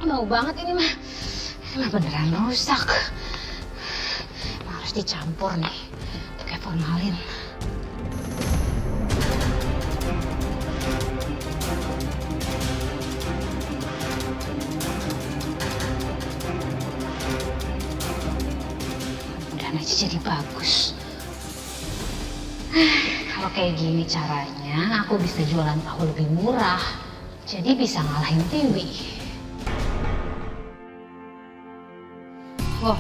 Bau banget ini mah. Ini mah beneran rusak. Harus dicampur nih pakai formalin. Mudah-mudahan aja jadi bagus. Kalau kayak gini caranya, aku bisa jualan tahu lebih murah. Jadi bisa ngalahin Tiwi. Loh,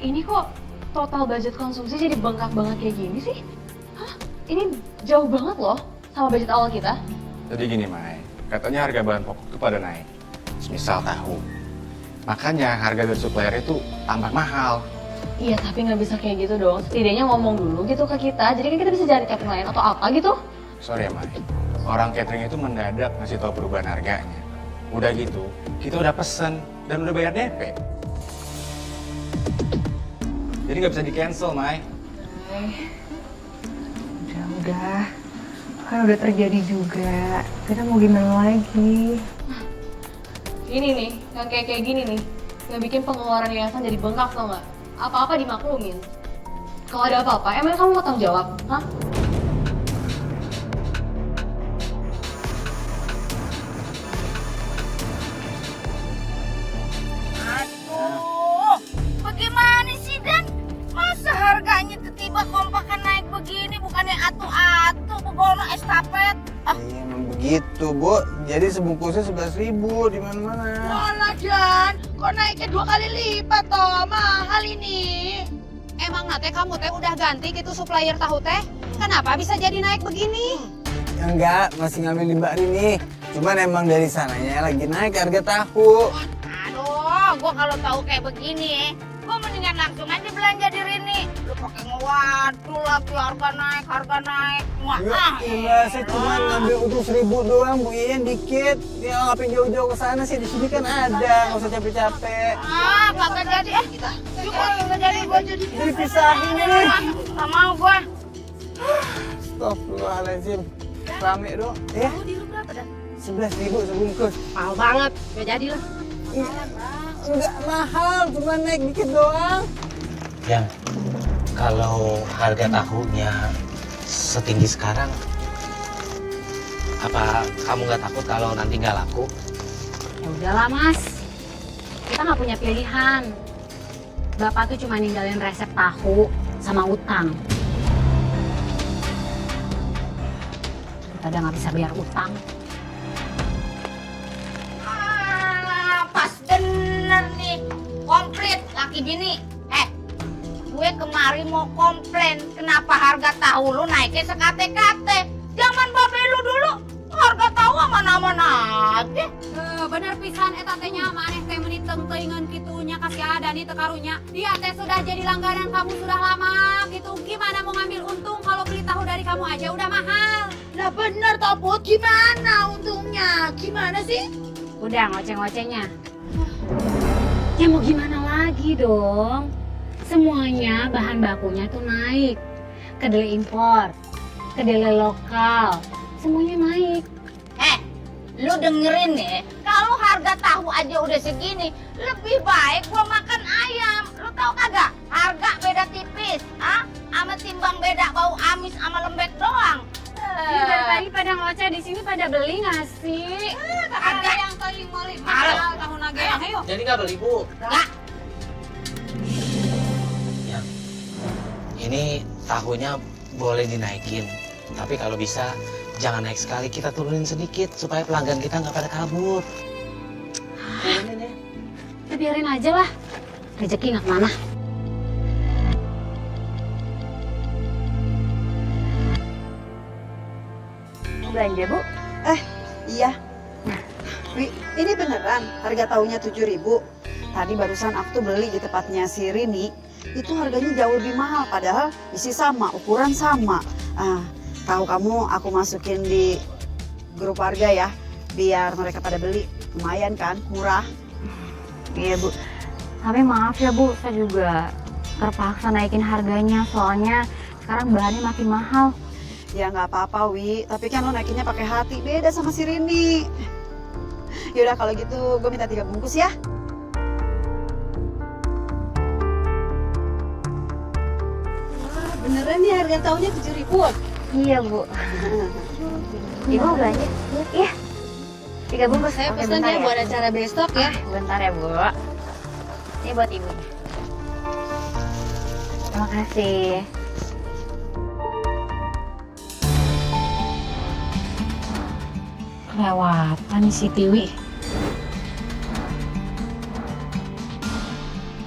ini kok total budget konsumsi jadi bengkak banget kayak gini sih? Hah? Ini jauh banget loh sama budget awal kita. Jadi gini, Mai. Katanya harga bahan pokok itu pada naik. Misal tahu. Makanya harga dari supplier itu tambah mahal. Iya, tapi nggak bisa kayak gitu dong. Setidaknya ngomong dulu gitu ke kita. Jadi kan kita bisa cari catering lain atau apa gitu. Sorry ya, Mai. Orang catering itu mendadak ngasih tahu perubahan harganya. Udah gitu, kita udah pesen dan udah bayar DP. Jadi nggak bisa di-cancel, Mai. Udah. Kan udah terjadi juga. Kita mau gimana lagi? Ini nih, yang kayak gini nih. Yang bikin pengeluaran yayasan jadi bengkak, tau nggak? Apa-apa dimaklumin. Kalau ada apa-apa, emang kamu mau tanggung jawab? Hah? Aduh, bagaimana sih Dan? Masa harganya tiba-tiba kompakan naik begini, bukannya atu-atu begono estafet? Iya, emang begitu, Bu. Jadi sebungkusnya 11.000 di mana-mana. Malah Dan, kok naiknya 2 kali lipat toh, mahal ini. Emang nate kamu teh udah ganti gitu supplier tahu teh? Kenapa bisa jadi naik begini? Ya enggak, masih ngambil di Mbak Rini. Cuman emang dari sananya lagi naik harga tahu. Aduh, gua kalau tahu kayak begini, gua mendingan langsung aja belanja di Rini. Lu pakai ngewadu lagi harga naik. Wah, Enggak, saya cuma ngambil untuk 1.000 doang, Bu Iin, dikit. Ya ngapain jauh-jauh ke sana sih, di sini kan ada, nggak usah capek-capek. kagak jadi Cukup kagak jadi gua jadi. Dipisahin nih. Nggak mau gua. Astagfirullahaladzim. Rame dong. Ya, Di lu berapa Dan? 11.000 sebungkus. Mahal banget, gak jadi lah. Enggak mahal, cuma naik dikit doang. Yang kalau harga tahunya setinggi sekarang, apa kamu nggak takut kalau nanti nggak laku? Ya udahlah mas, kita nggak punya pilihan. Bapak tuh cuma ninggalin resep tahu sama utang. Kita udah nggak bisa bayar utang. Pas bener nih, komplit laki bini. Gue kemari mau komplain kenapa harga tahu lu naiknya sekate-kate. Zaman babe lu dulu harga tahu aman-aman aja. Bener pisan eta teh nya maneh teh meuni teuing-teuingan kitunya kasih ada nih teu karunya. Dia teh sudah jadi langganan kamu sudah lama gitu. Gimana mau ngambil untung kalau beli tahu dari kamu aja udah mahal. Nah bener toh Put, gimana untungnya? Gimana sih? Udah ngoceh-ngocehnya. Ya mau gimana lagi dong? Semuanya bahan bakunya tuh naik. Kedelai impor, kedelai lokal, semuanya naik. Lu dengerin nih, kalau harga tahu aja udah segini, lebih baik gua makan ayam. Lu tahu kagak? Harga beda tipis, sama timbang beda bau amis sama lembek doang. Ini dari tadi pada ngoceh di sini pada beli nggak sih? Ada yang teuing meuli Halo. tahu nage ayo. Jadi nggak beli, Bu? Enggak. Yang ini tahunya boleh dinaikin, tapi kalau bisa jangan naik sekali, kita turunin sedikit supaya pelanggan kita nggak pada kabur. Ya biarin aja lah, rezeki nggak kemana. Belanja, Bu? Iya. Wi, ini beneran harga tahunya 7.000. Tadi barusan aku tuh beli di tempatnya si Rini. Itu harganya jauh lebih mahal, padahal isi sama, ukuran sama. Tahu kamu aku masukin di grup harga ya, biar mereka pada beli. Lumayan kan, murah. Iya, Bu. Tapi maaf ya, Bu, saya juga terpaksa naikin harganya soalnya sekarang bahannya makin mahal. Ya nggak apa-apa, Wi. Tapi kan lo naikinnya pakai hati, beda sama si Rini. Yaudah kalau gitu gue minta 3 bungkus ya. Wah, beneran nih harga tahunya 7.000. Iya bu. Ibu belanja? Iya. 3 bungkus. Saya Oke, pesan bentar ya buat acara besok ya. Bentar ya bu. Ini buat ibu. Terima kasih. Kelewatan si Tiwi.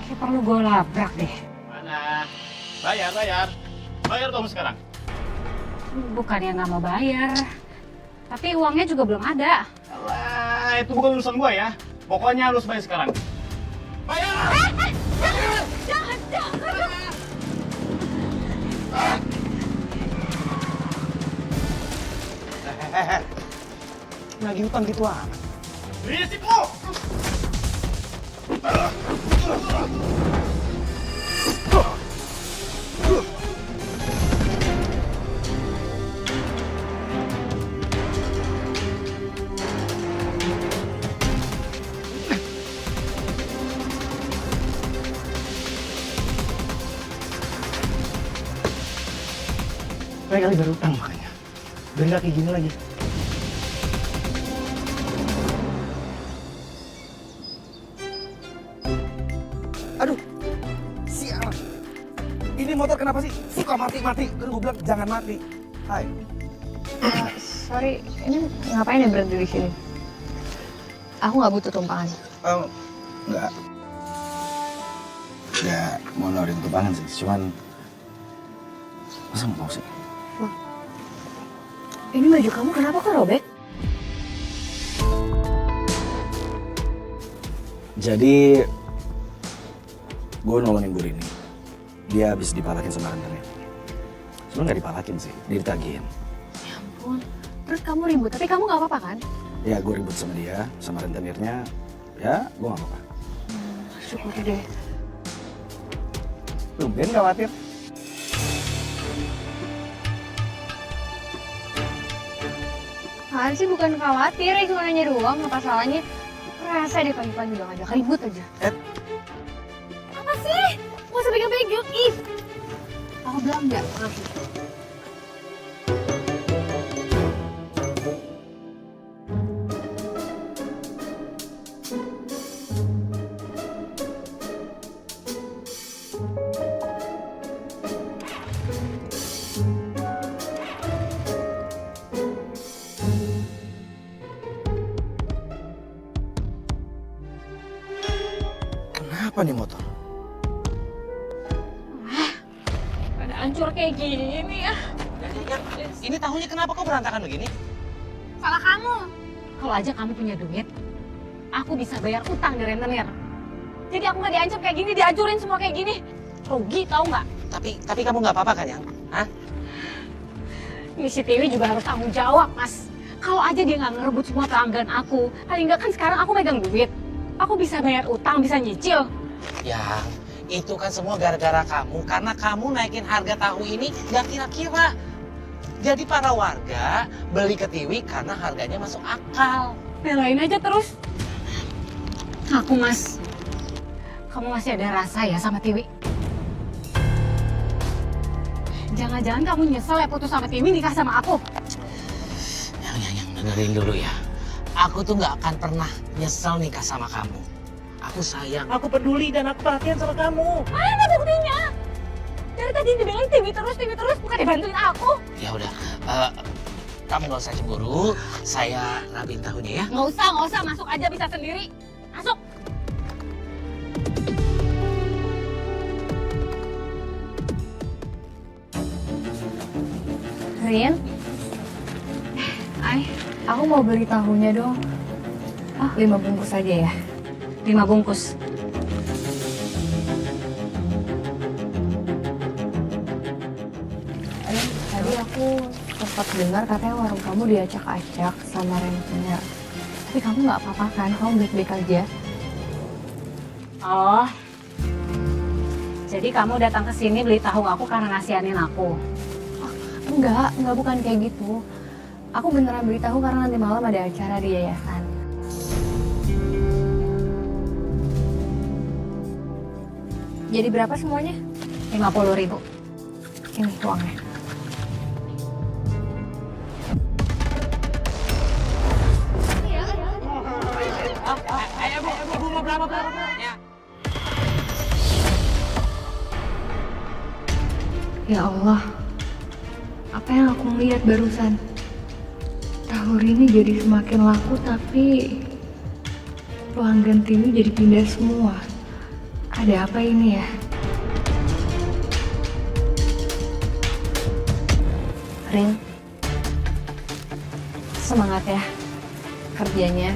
Kayak perlu gue labrak deh. Mana? Bayar, bayar. Bayar kamu sekarang. Bukannya nggak mau bayar, tapi uangnya juga belum ada. Wah, itu bukan urusan gua ya. Pokoknya harus bayar sekarang. Bayar! Lagi utang gitu amat. Berisik lo! Kayak kali berutang makanya. Biar nggak kayak gini lagi. Aduh, sialan. Ini motor kenapa sih suka mati-mati? Kan gue bilang jangan mati. Hai. Sorry, ini ngapain ya berhenti di sini? Aku nggak butuh tumpangan. Enggak. Enggak mau nawarin tumpangan sih, cuman masa nggak mau sih? Ini baju kamu kenapa kok robek? Jadi gue nolongin Bu Rini. Dia habis dipalakin sama rentenir. Sebenernya nggak dipalakin sih, dia ditagihin. Ya ampun. Terus kamu ribut, tapi kamu nggak apa-apa kan? Ya gue ribut sama dia, sama rentenirnya. Ya gue nggak apa-apa. Syukur deh. Tumben khawatir. Apaan sih, bukan khawatir ya, cuma nanya doang apa salahnya. Rasa deh pagi-pagi udah ngajak ribut aja. Apa sih? Gak usah pegang-pegang, ih. Aku bilang enggak, makasih. Kenapa nih motor? Pada hancur kayak gini ya. Ini tahunnya kenapa kok berantakan begini? Salah kamu. Kalau aja kamu punya duit, aku bisa bayar utang di rentenir. Jadi aku nggak diancam kayak gini, dihancurin semua kayak gini. Rugi tahu nggak? Tapi kamu nggak apa-apa kan, Yang? Hah? Ini si Tiwi juga harus tanggung jawab, Mas. Kalau aja dia nggak ngerebut semua pelanggan aku, paling nggak kan sekarang aku megang duit. Aku bisa bayar utang, bisa nyicil. Ya, itu kan semua gara-gara kamu. Karena kamu naikin harga tahu ini nggak kira-kira. Jadi para warga beli ke Tiwi karena harganya masuk akal. Belain aja terus. Aku, Mas. Kamu masih ada rasa ya sama Tiwi? Jangan-jangan kamu nyesel ya putus sama Tiwi nikah sama aku? Yang dengerin dulu ya. Aku tuh nggak akan pernah nyesel nikah sama kamu. Aku sayang, aku peduli dan aku perhatian sama kamu. Mana buktinya? Dari tadi dibilangin Tiwi terus, bukan dibantuin aku. Ya udah, kamu nggak usah cemburu. Saya rapiin tahunya ya. Nggak usah, masuk aja bisa sendiri. Masuk. Rin? Aku mau beli tahunya dong. 5 bungkus aja ya. 5 bungkus. Tadi aku sempat dengar katanya warung kamu diacak-acak sama rentenir. Tapi kamu nggak apa-apa kan? Kamu baik-baik aja. Oh. Jadi kamu datang ke sini beli tahu aku karena ngasihanin aku. Enggak bukan kayak gitu. Aku beneran beli tahu karena nanti malam ada acara di yayasan. Jadi berapa semuanya? 50.000. Ini uangnya. Bu mau berapa, Bu? Ya. Ya Allah, apa yang aku lihat barusan? Tahun ini jadi semakin laku, tapi pelanggan TV jadi pindah semua. Ada apa ini ya? Rin, semangat ya kerjanya.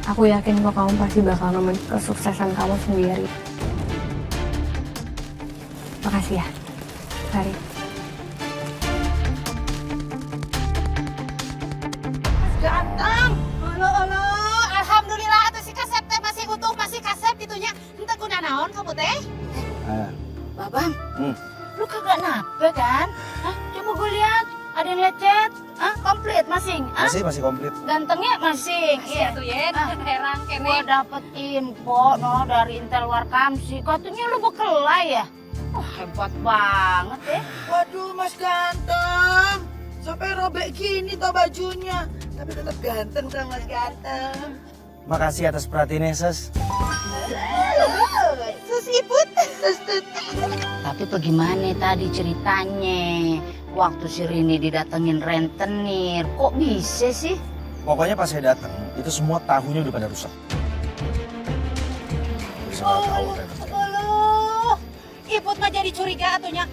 Aku yakin kok kamu pasti bakal nemuin kesuksesan kamu sendiri. Makasih ya, Hari. Ganteng. Olo. Alhamdulillah atuh si kasep teh masih utuh, masih kasep gitunya. Henteu guna naon kamu teh? Babang, Hmm. lu kagak nape kan? Hah? Coba gue lihat, ada yang lecet. Hah? Komplit masing. Hah? Masih komplit. Gantengnya masing. Iya. Tuh ya, herang Gue kene. dapet info dari Intel Warkamsi. Katanya lu bekelai ya? Wah, hebat banget ya. Waduh, Mas ganteng. Sampai robek gini toh bajunya. Tapi tetap ganteng kan Mas ganteng. Makasih atas perhatiannya, Ses. Sus Iput, Sus Tuti. Tapi bagaimana tadi ceritanya? Waktu si Rini didatengin rentenir, kok bisa sih? Pokoknya pas saya datang, itu semua tahunya udah pada rusak. Bisa nggak tahu kan? Aduh, Iput mah jadi curiga atunya.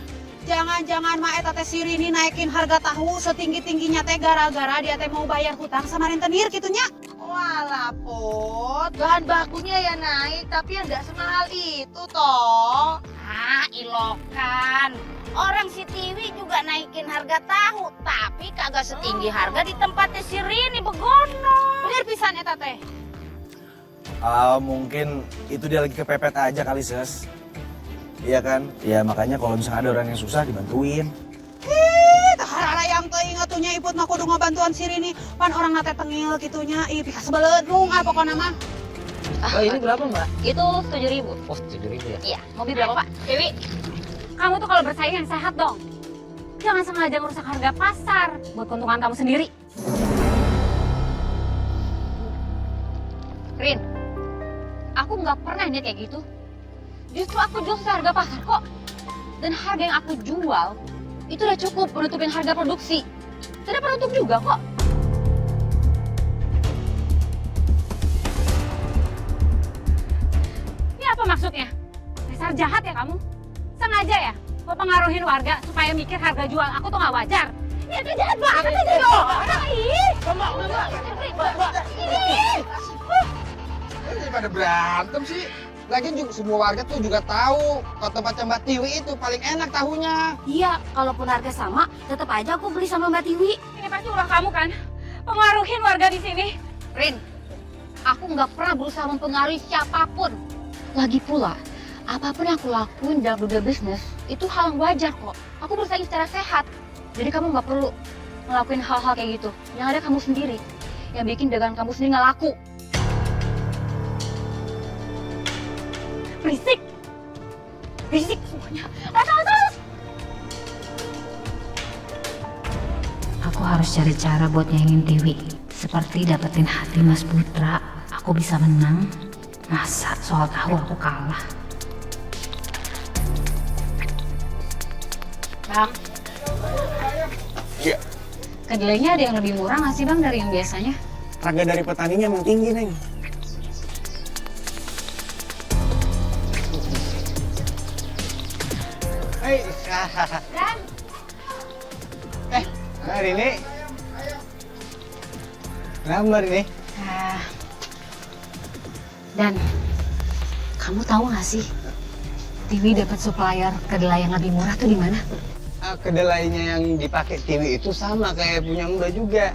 Jangan-jangan mah eta teh si Rini naikin harga tahu setinggi-tingginya teh gara-gara dia teh mau bayar hutang sama rentenir gitunya. Walah, Pot. Bahan bakunya ya naik, tapi ya nggak semahal itu toh. Ah, ilokan. Orang si Tiwi juga naikin harga tahu, tapi kagak setinggi harga di tempatnya si Rini begono. Bener pisan eta teh. Mungkin itu dia lagi kepepet aja kali, Ses. Iya kan? Ya makanya kalau misalnya ada orang yang susah dibantuin. Tahara yang teuing atunya Iput mah kudu ngabantuan si Rini. Pan orang nate tengil gitunya. Ih, pika sebeledung pokona mah. Oh, ini berapa, Mbak? Itu 7.000. Oh, 7.000 ya? Iya, mobil berapa Pak? Dewi, kamu tuh kalau bersaing yang sehat dong. Jangan sengaja ngerusak harga pasar buat keuntungan kamu sendiri. Rin, aku nggak pernah niat kayak gitu. Justru aku jual sesuai harga pasar kok. Dan harga yang aku jual itu udah cukup menutupin harga produksi. Tidak penutup juga kok. Ini apa maksudnya? Dasar jahat ya kamu? Sengaja ya? Mau pengaruhin warga supaya mikir harga jual aku tuh nggak wajar? Ya itu jahat banget aja dong! Pada berantem sih. Lagian juga semua warga tuh juga tahu kalau tempatnya Mbak Tiwi itu paling enak tahunya. Iya, kalaupun harga sama, tetap aja aku beli sama Mbak Tiwi. Ini pasti ulah kamu kan? Pengaruhin warga di sini. Rin, aku nggak pernah berusaha mempengaruhi siapapun. Lagi pula, apapun yang aku lakuin dalam dunia bisnis, itu hal yang wajar kok. Aku bersaing secara sehat. Jadi kamu nggak perlu ngelakuin hal-hal kayak gitu. Yang ada kamu sendiri, yang bikin dagangan kamu sendiri nggak laku. Berisik! Berisik semuanya. Atas! Aku harus cari cara buat nyaingin Tiwi. Seperti dapetin hati Mas Putra, aku bisa menang. Masa soal tahu aku kalah? Bang, Iya. kedelainya ada yang lebih murah nggak sih bang dari yang biasanya? Harga dari petaninya emang tinggi, Neng. Hei, Mbak Rini. Kenapa Mbak Rini? Dan kamu tahu nggak sih, Tiwi dapat supplier kedelai yang lebih murah tuh di mana? Kedelainya yang dipakai Tiwi itu sama kayak punya Mbak juga.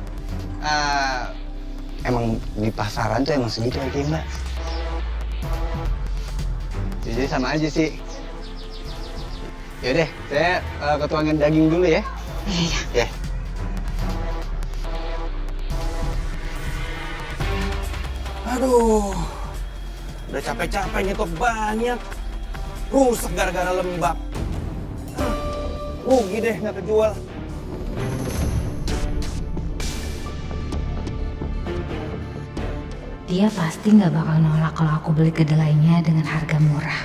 Emang di pasaran tuh emang segitu aja Mbak. Jadi sama aja sih. Yaudah, saya ketuangin daging dulu ya. Iya. Ya. Aduh, Udah capek-capek nyetok banyak. Rusak gara-gara lembab. Rugi deh nggak kejual. Dia pasti nggak bakal nolak kalau aku beli kedelainya dengan harga murah.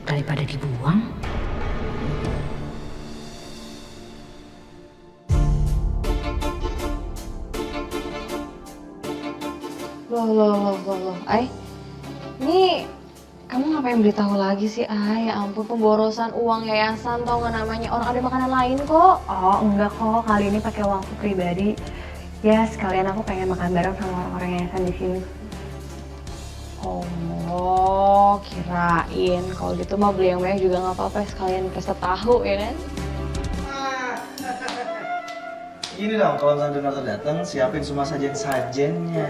Daripada dibuang. Loh. Ay, ini kamu ngapain beli tahu lagi sih, Ay? Ya ampun, pemborosan uang yayasan, tau nggak namanya? Orang ada makanan lain kok. Oh, enggak kok. Kali ini pakai uangku pribadi. Ya, sekalian aku pengen makan bareng sama orang-orang yayasan di sini. Oh, kirain. Kalau gitu mah beli yang banyak juga nggak apa-apa. Sekalian pesta tahu, ya kan? Gini dong, kalau misalnya donatur datang, siapin semua sajen-sajennya.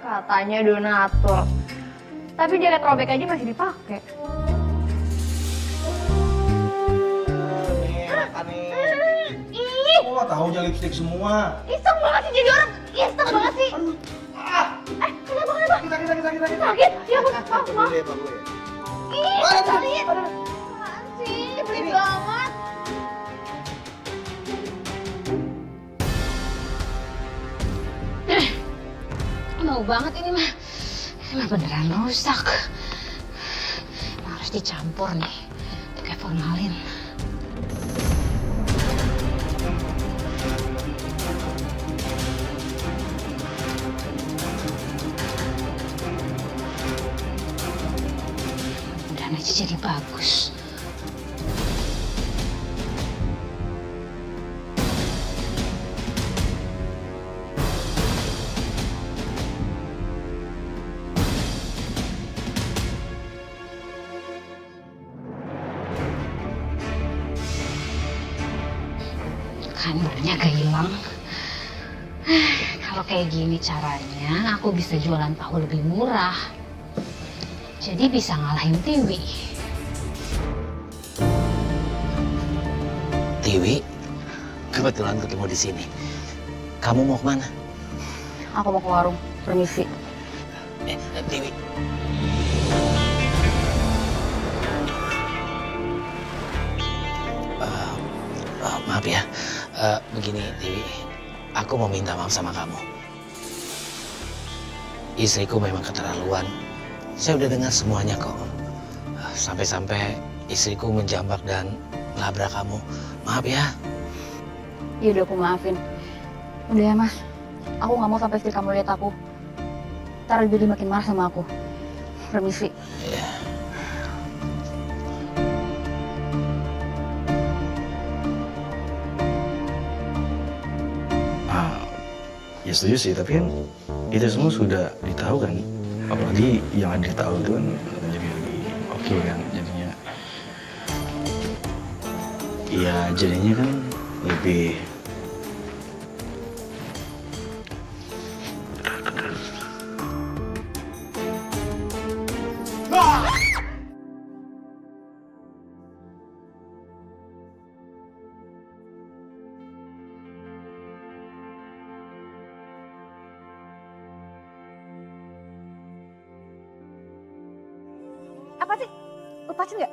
Katanya donatur. Tapi jaket robek aja masih dipakai. Nih, makan nih. Oh, tahunya lipstick semua. Iseng banget sih jadi orang. Iseng banget sih. Kenapa? Sakit? Ya ampun, maaf. Ih, sakit. Apaan sih? Nyebelin banget. Mau banget ini mah. Ini mah beneran rusak. Harus dicampur nih. Pakai formalin. Mudah-mudahan aja jadi bagus. Kan barunya agak hilang. Kalau kayak gini caranya, aku bisa jualan tahu lebih murah. Jadi bisa ngalahin Tiwi. Tiwi, kebetulan ketemu di sini. Kamu mau kemana? Aku mau ke warung. Permisi. Tiwi. Maaf ya, begini Tiwi, aku mau minta maaf sama kamu. Istriku memang keterlaluan. Saya udah dengar semuanya kok. Sampai-sampai istriku menjambak dan melabrak kamu. Maaf ya. Ya udah aku maafin. Udah ya mas, aku nggak mau sampai istri kamu lihat aku. Ntar jadi makin marah sama aku. Permisi. Ya. Ya setuju sih, tapi kan itu semua sudah ditahu kan. Apalagi yang ada ditahu itu kan jadi lebih oke kan jadinya. Iya jadinya kan lebih. Apa sih? Lepasin nggak?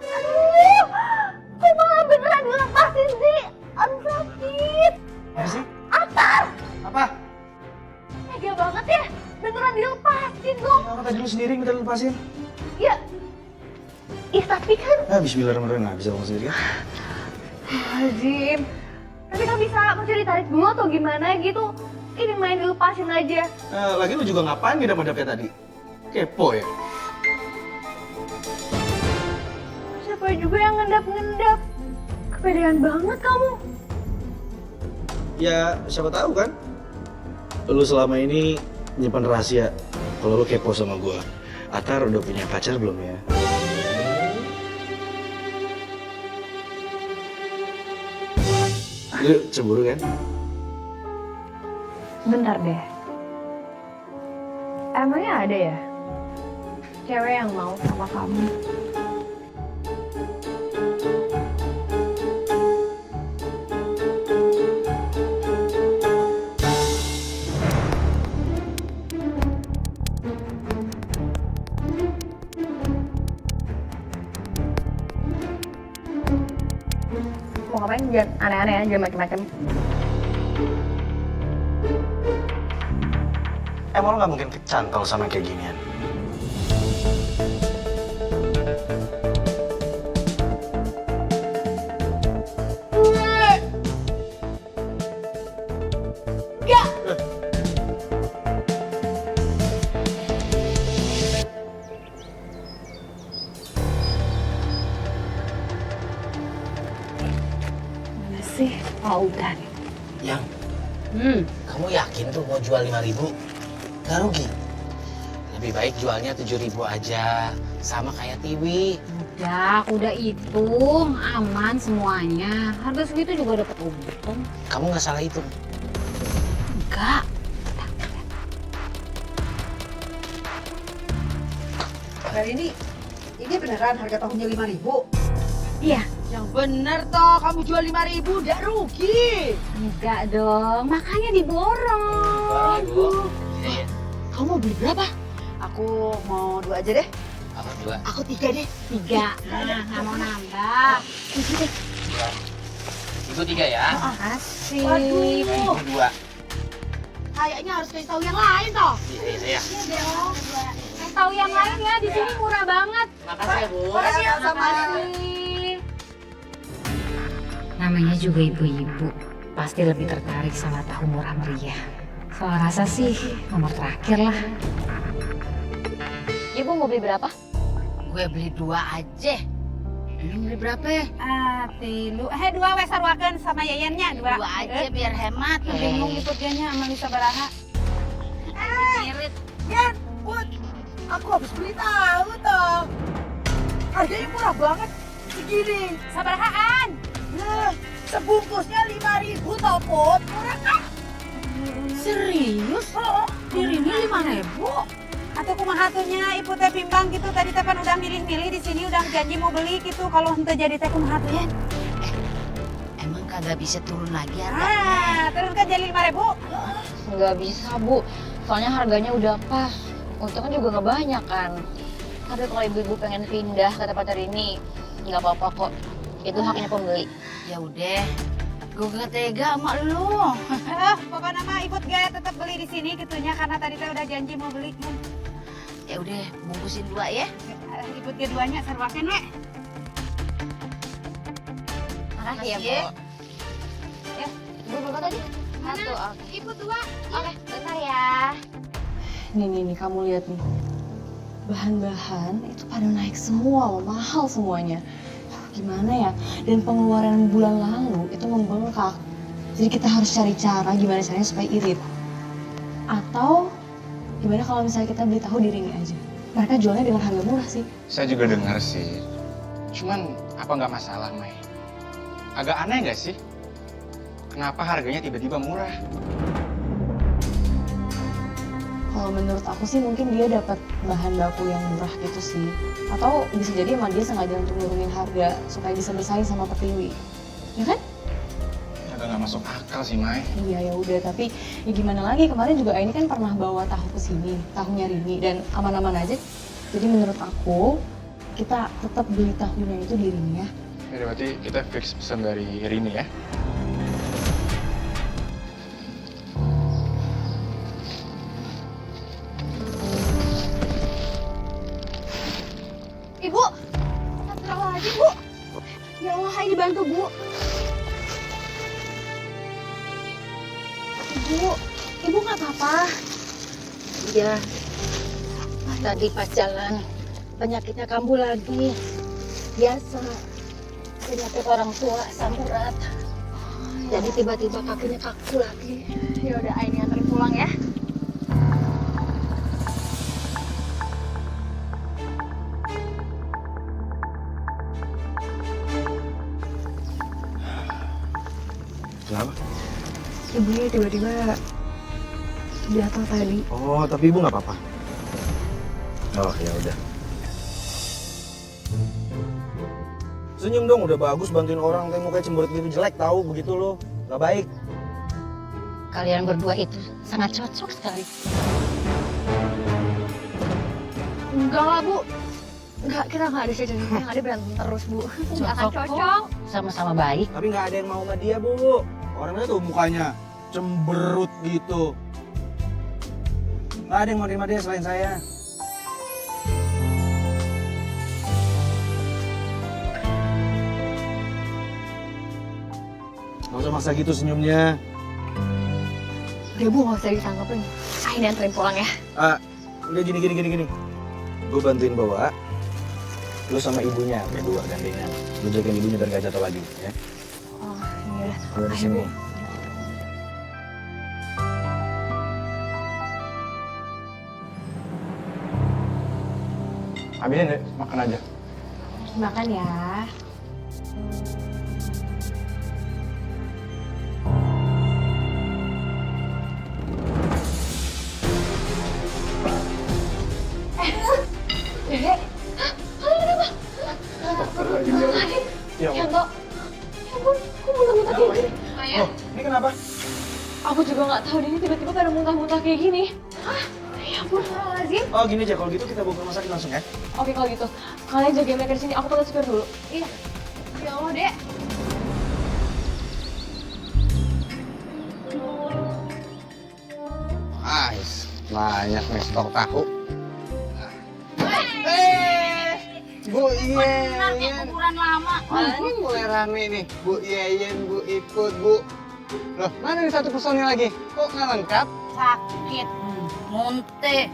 Aduh, kok malah beneran dilepasin sih? Aduh sakit. Apa sih? Apa? Apa? Tega banget ya, beneran dilepasin dong. Ya, kata dulu sendiri minta lepasin. Ya, ih tapi kan. Bismillahirrahmanirrahim, nggak bisa ngomong sendiri kan? Azim, tapi kan bisa mesti ditarik dulu atau gimana gitu. Ini main dilepasin aja. Lagi lu juga ngapain ngedap-ngedapnya tadi? Kepo ya? Siapa juga yang ngendap-ngendap? Kepedean banget kamu. Ya siapa tahu kan? Lu selama ini nyimpan rahasia kalau lu kepo sama gua. Atar udah punya pacar belum ya? Lu cemburu kan? Bentar deh. Emangnya ada ya cewek yang mau sama kamu? pokoknya jangan aneh-aneh ya, jangan macem-macem. Emang lo gak mungkin kecantol sama kayak ginian? Mana sih? Oh udah. Yang, kamu yakin tuh mau jual 5.000? Gak rugi. Lebih baik jualnya 7.000 aja, sama kayak Tiwi. Udah, aku udah hitung, aman semuanya. Harga segitu juga dapat untung. Kamu nggak salah hitung. Enggak. Nah ini beneran harga tahunya 5.000? Iya. Yang bener toh, kamu jual 5.000 udah rugi. Enggak dong, makanya diborong. Kamu mau beli berapa? Aku mau 2 aja deh. Apa dua? Aku 3 deh. 3. Nah, nggak mau nambah. Itu 3 ya. Makasih. Waduh, Ini 2. kayaknya harus kasih tahu yang lain toh. Iya, saya. Tahu yang lain ya, di sini murah banget. Makasih ya, Bu. Makasih ya, sama. Namanya juga ibu-ibu, pasti lebih tertarik sama tahu murah meriah. Soal rasa sih nomor terakhir lah. Ibu mau beli berapa? Gue beli 2 aja. Lu beli berapa ya? Tilu, 2 we sarwakeun sama yayannya 2. 2 aja biar hemat. Bingung ikut dianya sama Lisa Baraha. Irit. Yan, Bud, aku habis beli tahu toh. Harganya murah banget, segini. Sabarahaan. Nah, sebungkusnya 5.000 toh, Bud. Murah kan? Serius? Dirinya 5.000? Atau kumaha atunya ibu teh bimbang gitu tadi teh kan udah milih-milih di sini udah janji mau beli gitu kalau henteu jadi teh kumaha atunya? Emang kagak bisa turun lagi Ah, harganya? turunkan jadi 5.000. Nggak bisa, Bu. Soalnya harganya udah pas. Untung kan juga nggak banyak kan. Tapi kalau ibu-ibu pengen pindah ke tempat ini, nggak apa-apa kok. Itu haknya pembeli. Ya udah. Gue gak tega sama lu. Pokoknya mah ikut gaya tetap beli di sini gitunya karena tadi teh udah janji mau beli. Ya udah, bungkusin 2 ya. Ikut keduanya sarwakeun we. Makasih ya, Bu. Makasih. Ya, Ibu berapa tadi? 1, oke. Ikut 2. Oke, bentar ya. Nih, kamu lihat nih. Bahan-bahan itu pada naik semua loh, mahal semuanya. Gimana ya? Dan pengeluaran bulan lalu itu membengkak. Jadi kita harus cari cara gimana caranya supaya irit. Atau gimana kalau misalnya kita beli tahu di Rini aja? Mereka jualnya dengan harga murah sih. Saya juga dengar sih. Cuman apa nggak masalah, Mai? Agak aneh nggak sih? Kenapa harganya tiba-tiba murah? Kalau menurut aku sih mungkin dia dapat bahan baku yang murah gitu sih. Atau bisa jadi emang dia sengaja untuk nurunin harga supaya bisa bersaing sama Pertiwi. Ya kan? Agak nggak masuk akal sih, Mai. Iya ya udah, tapi ya gimana lagi, kemarin juga Aini kan pernah bawa tahu ke sini, tahunya Rini dan aman-aman aja. Jadi menurut aku kita tetap beli tahunya itu di Rini ya. Ya, berarti kita fix pesan dari Rini ya. Ibu, astagfirullahaladzim Bu. Ya Allah, Aini bantu Bu. Ibu nggak apa-apa. Iya. Tadi pas jalan, penyakitnya kambuh lagi. Biasa. Penyakit orang tua, samburat. Jadi tiba-tiba kakinya kaku lagi. Ya udah, Aini anterin pulang ya. Kenapa? Ibunya tiba-tiba jatuh tadi. Oh, tapi ibu nggak apa-apa. Oh, ya udah. Senyum dong, udah bagus bantuin orang. Tapi mukanya cemberut gitu jelek tahu begitu lo. Nggak baik. Kalian berdua itu sangat cocok sekali. Enggak lah Bu, Enggak, kita nggak ada jajan, yang ada berantem terus, Bu. Nggak akan cocok. Sama-sama baik. Tapi nggak ada yang mau sama dia, Bu. Orangnya tuh mukanya cemberut gitu. Nggak ada yang mau terima dia selain saya. Nggak usah maksa gitu senyumnya. Udah, Bu, nggak usah ditanggapin. Ini anterin pulang ya. Udah gini. Gue bantuin bawa. Lu sama ibunya berdua gandengan. Lu jagain ibunya biar gak jatuh lagi, ya. Oh, iya. Gue di sini. Habisin deh, makan aja. Makan ya. Dek. Ya, Yanto. Ya ampun, kok muntah-muntah kayak gini? Oh, ini kenapa? Aku juga nggak tahu, ini tiba-tiba pada muntah-muntah kayak gini. Hah? Ya ampun, Lazim. Oh, gini aja. Kalau gitu kita bawa ke rumah sakit langsung, ya. Oke, kalau gitu. Kalian jagain mereka di sini, aku panggil supir dulu. Iya. Ya Allah, Dek. Banyak nih stok tahu. Bu Yeyen. Kuburan lama. Ini mulai rame nih. Bu Yeyen, Bu Iput, Bu. Loh, mana nih satu personil lagi? Kok nggak lengkap? Sakit, muntah,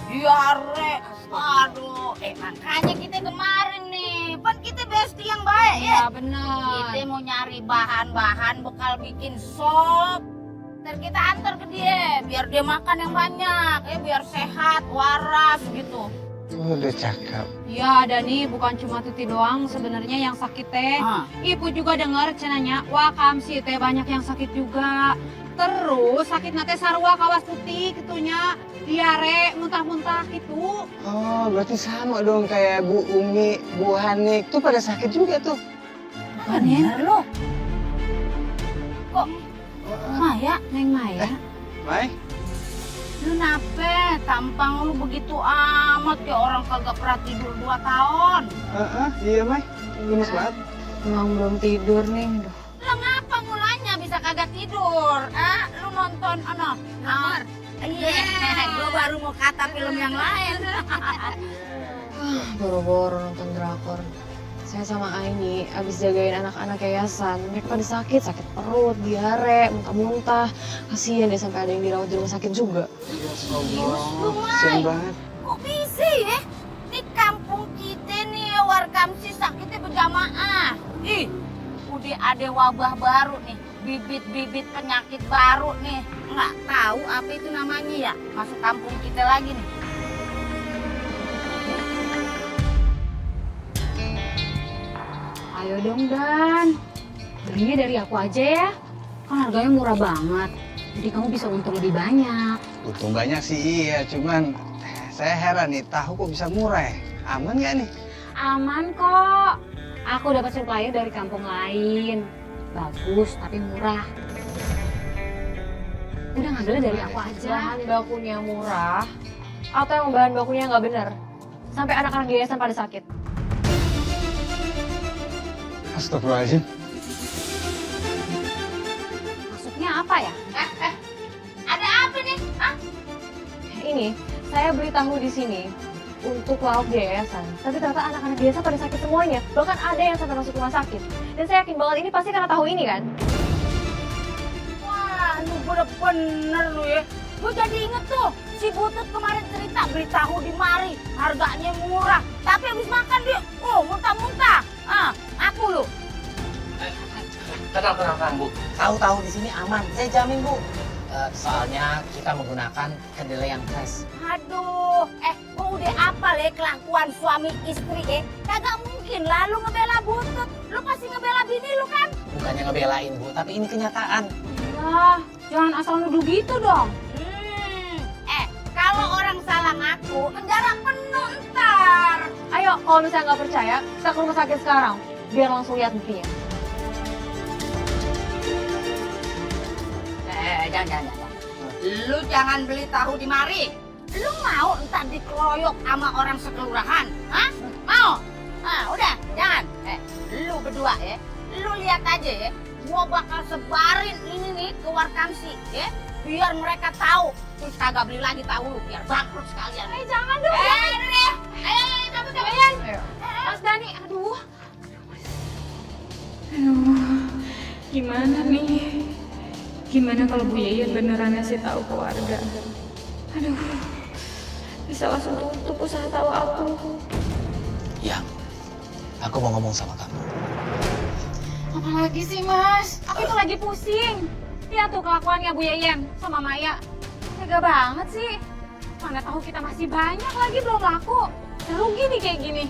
diare. Aduh, makanya kita kemarin nih, kan kita besti yang baik ya. Ya benar. Kita mau nyari bahan-bahan bekal bikin sop. Ntar kita antar ke dia, biar dia makan yang banyak, ya biar sehat, waras gitu. Udah cakep. Ya Dani, bukan cuma Tuti doang sebenarnya yang sakit teh. Ibu juga dengar cenanya, wah kamsi teh banyak yang sakit juga. Terus sakit nate sarua kawas Tuti gitunya, diare, muntah-muntah gitu. Oh, berarti sama dong kayak Bu Umi, Bu Hanik tuh pada sakit juga tuh. Bener lo. Kok Maya? Neng Maya. Mai? Lu nape? Tampang lu begitu amat kayak orang kagak pernah tidur 2 tahun. Iya Mai. Lemes banget. Emang belum tidur nih. Duh. Lah ngapa mulanya bisa kagak tidur? Lu nonton Amar? Iya, gua baru mau kata film yang lain. Boro-boro nonton drakor. Saya sama Aini abis jagain anak-anak yayasan. Mereka pada sakit perut, diare, muntah-muntah. Kasian deh sampai ada yang dirawat di rumah sakit juga. Kasian banget. Kok bisa ya? Di kampung kita nih warkamsi sakitnya berjamaah. Ih, udah ada wabah baru nih. Bibit-bibit penyakit baru nih. Nggak tahu apa itu namanya ya. Masuk kampung kita lagi nih. Ayo dong Dan, belinya dari aku aja ya. Kan harganya murah banget, jadi kamu bisa untung lebih banyak. Untung banyak sih iya, cuman saya heran nih tahu kok bisa murah ya. Aman nggak nih? Aman kok, aku dapat supplier dari kampung lain. Bagus tapi murah. Udah ngambilnya dari aku aja. Bahan bakunya murah atau yang bahan bakunya nggak bener? Sampai anak-anak yayasan pada sakit. Astagfirullahaladzim. Maksudnya apa ya? Ada apa nih? Ini saya beli tahu di sini untuk lauk di yayasan. Tapi ternyata anak-anak yayasan pada sakit semuanya. Bahkan ada yang sampai masuk rumah sakit. Dan saya yakin banget ini pasti karena tahu ini kan. Wah, lu bener-bener lu ya. Gue jadi inget tuh, si Butut kemarin cerita beli tahu di mari, harganya murah. Tapi habis makan dia, muntah-muntah. Aku lu. Tenang Bu. Tahu-tahu di sini aman. Saya jamin Bu. Soalnya kita menggunakan kedelai yang fresh. Aduh, gua udah apal ya kelakuan suami istri ya. Kagak mungkin lah lu ngebela Butut. Lu pasti ngebela bini lu kan? Bukannya ngebelain Bu, tapi ini kenyataan. Wah, jangan asal nuduh gitu dong. Kalau orang salah ngaku, penjara penuh ntar. Ayo, kalau misalnya nggak percaya, kita ke rumah sakit sekarang. Biar langsung lihat buktinya. Jangan. Lu jangan beli tahu di mari. Lu mau entar dikeroyok sama orang sekelurahan, hah? lihat aja ya. Gua bakal sebarin ini nih ke Warkamsi ya. Biar mereka tahu. Terus kagak beli lagi tahu lu. Biar bangkrut sekalian. Jangan dong. Ayo, kamu Kalian. Mas Dani, aduh. Aduh, gimana nih? Gimana kalau Bu Yeyet beneran ngasih tahu ke warga? Aduh, bisa langsung tutup usaha tahu aku. Ya, aku mau ngomong sama kamu. Apa lagi sih, Mas? Aku itu lagi pusing. Lihat tuh kelakuannya Bu Yeyen sama Maya. Tega banget sih. Mana tahu kita masih banyak lagi belum laku. Rugi nih kayak gini.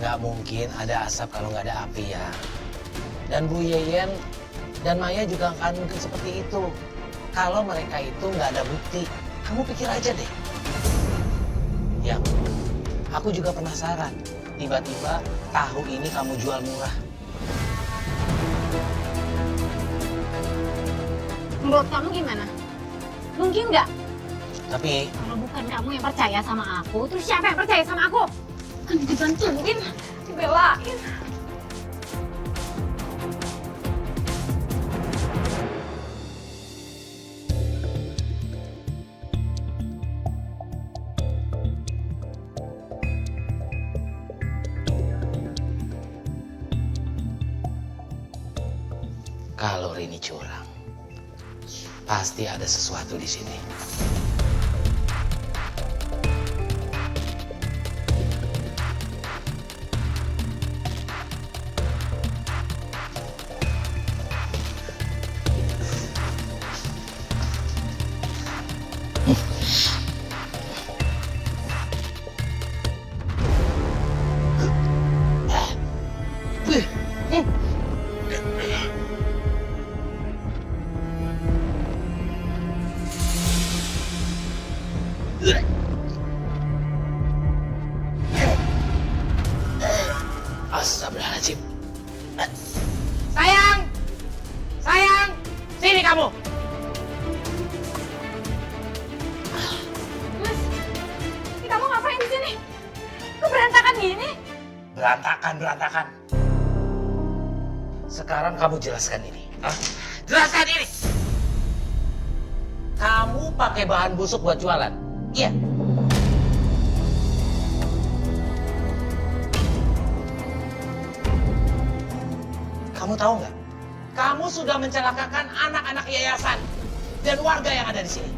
Nggak mungkin ada asap kalau nggak ada api ya. Dan Bu Yeyen dan Maya juga akan mungkin seperti itu. Kalau mereka itu nggak ada bukti, kamu pikir aja deh. Ya, aku juga penasaran. Tiba-tiba tahu ini kamu jual murah. Menurut kamu gimana? Mungkin nggak? Tapi Kalau bukan kamu yang percaya sama aku, terus siapa yang percaya sama aku? Kan dibantuin, dibelain. kalau Rini curang, pasti ada sesuatu di sini. Astagfirullahaladzim. Sayang! Sayang! Sini kamu! Mas, ini kamu ngapain di sini? Kok berantakan gini? Berantakan. Sekarang kamu jelaskan ini. Hah? Jelaskan ini! Kamu pakai bahan busuk buat jualan? Iya. Kamu tahu nggak? Kamu sudah mencelakakan anak-anak yayasan dan warga yang ada di sini.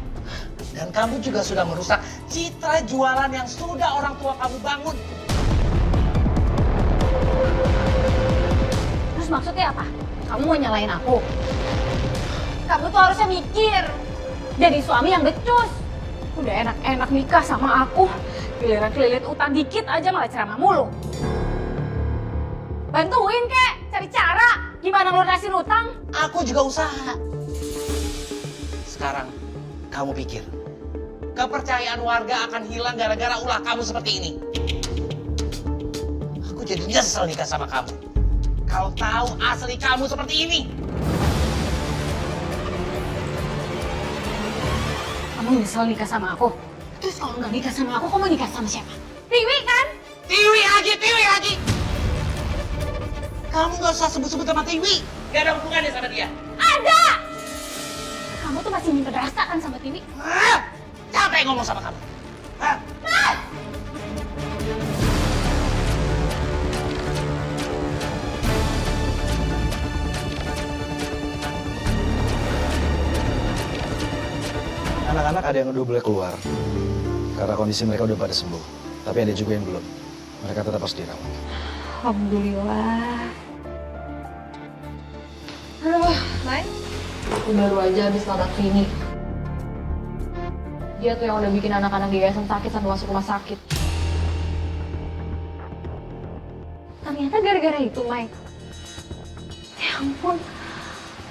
Dan kamu juga sudah merusak citra jualan yang sudah orang tua kamu bangun. Terus maksudnya apa? Kamu mau nyalain aku? Kamu tuh harusnya mikir. Jadi suami yang becus. Udah enak-enak nikah sama aku. Giliran kelilit utang dikit aja malah ceramah mulu. Bantuin kek, cari cara. Gimana lunasin utang? Aku juga usaha. Sekarang kamu pikir, kepercayaan warga akan hilang gara-gara ulah kamu seperti ini. Aku jadi nyesel nikah sama kamu. Kalau tahu asli kamu seperti ini. Kamu nyesel nikah sama aku? Terus kalau nggak nikah sama aku, kamu nikah sama siapa? Tiwi kan? Tiwi lagi. Kamu gak usah sebut-sebut sama Tiwi. Gak ada hubungannya sama dia. Ada! Kamu tuh masih minta rasa kan sama Tiwi? Siapa yang ngomong sama kamu? Hah? Anak-anak ada yang udah boleh keluar karena kondisi mereka udah pada sembuh. Tapi ada juga yang belum. Mereka tetap harus dirawat. Alhamdulillah. Aduh, Mai. Aku baru aja habis nonton klinik. Dia tuh yang udah bikin anak-anak di yayasan sakit sampai masuk rumah sakit. Ternyata gara-gara itu, Mai. Ya ampun,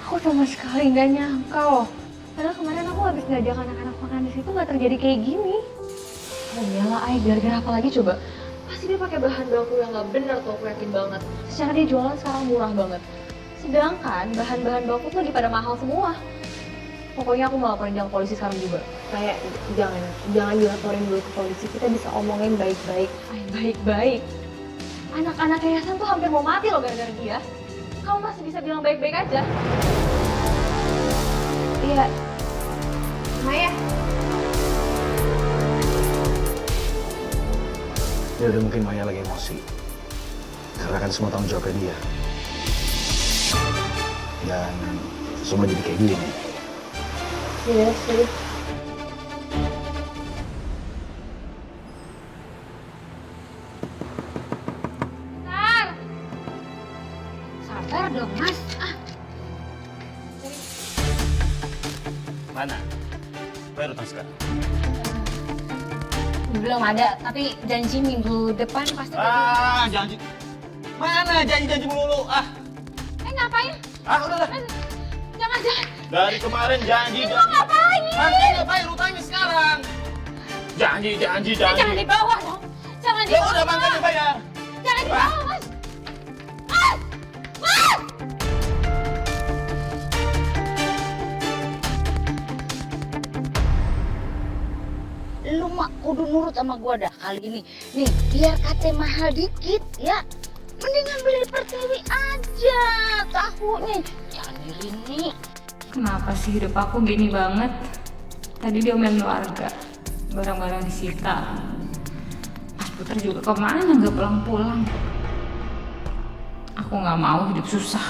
aku sama sekali nggak nyangka loh. Padahal kemarin aku habis ngajak anak-anak makan di situ nggak terjadi kayak gini. Oh iyalah, Ai, gara-gara apa lagi coba? Pasti dia pakai bahan baku yang nggak benar tuh, aku yakin banget. Secara dia jualan sekarang murah banget. Sedangkan bahan-bahan baku tuh lagi pada mahal semua. Pokoknya aku mau laporin ke polisi sekarang juga. Kayak jangan dilaporin dulu ke polisi. Kita bisa omongin baik-baik. Ay, baik-baik. Anak-anak yayasan tuh hampir mau mati loh gara-gara dia. kamu masih bisa bilang baik-baik aja. Iya. Maya. Ya udah mungkin Maya lagi emosi. Karena kan semua tanggung jawabnya dia. Dan semua jadi kayak gini. Iya, sih. Sabar dong, Mas. Mana? Bayar utang sekarang. Belum ada, tapi janji minggu depan pasti Janji. Mana janji-janji melulu? ngapain? Udah. Jangan. Dari kemarin janji. Mau ngapain? Makanya bayar utangnya sekarang. Janji. Jangan dibawa dong. Jangan Ya dibawa. udah makanya bayar. Jangan dibawa, Mas. Mas! Mas! Lu mah kudu nurut sama gua dah kali ini. Nih, biar kate mahal dikit ya. Mendingan beli pertiwi aja tahunya. Jangan dirini. Kenapa sih hidup aku gini banget? Tadi diomelin warga, barang-barang disita. Mas Puter juga kemana nggak pulang-pulang? Aku nggak mau hidup susah.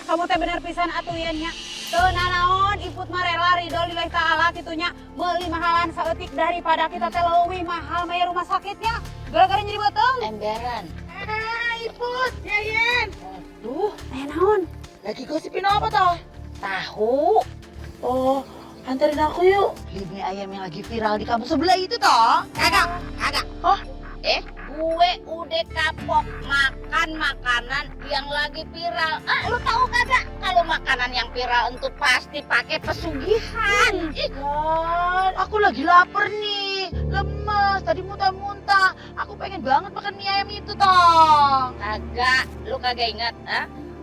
Kamu teh bener pisan atuyannya. Teu nanaon iput mah rela ridho lillahi ta'ala kitunya meuli mahalan saeutik daripada kita teh leuwih mahal bayar rumah sakitnya. Gara-gara jadi beuteung. Emberan. Iput, Yayen. Duh, naon? Lagi gosipin apa toh? Tahu. Oh, anterin aku yuk. Lini ayam yang lagi viral di kampus sebelah itu toh. Kagak. Oh. Gue udah kapok makan makanan yang lagi viral. Lu tahu kagak? Kalau makanan yang viral itu pasti pakai pesugihan. Dan aku lagi lapar nih, lemes, tadi muntah-muntah. Aku pengen banget makan mie ayam itu toh. Kagak, lu kagak ingat,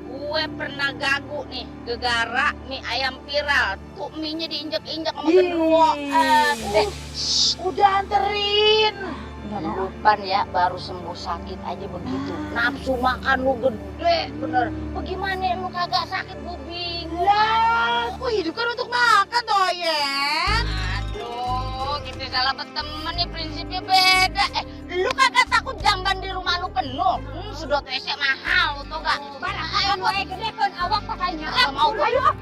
Gue pernah gagu nih, gegara mie ayam viral. Tuh mie-nya diinjek-injek sama genderuwo. Udah anterin. Lupan ya, baru sembuh sakit aja begitu. Nafsu makan lu gede, bener. Bagaimana lu kagak sakit, gue bingung. Lah, aku hidup kan untuk makan toh, Yen. Aduh, kita salah berteman nih, prinsipnya beda. Lu kagak takut jamban di rumah lu penuh? Sedot WC mahal, lu tau gak? Ayo, wae gede kan awak pakainya. Mau gue. Ayo,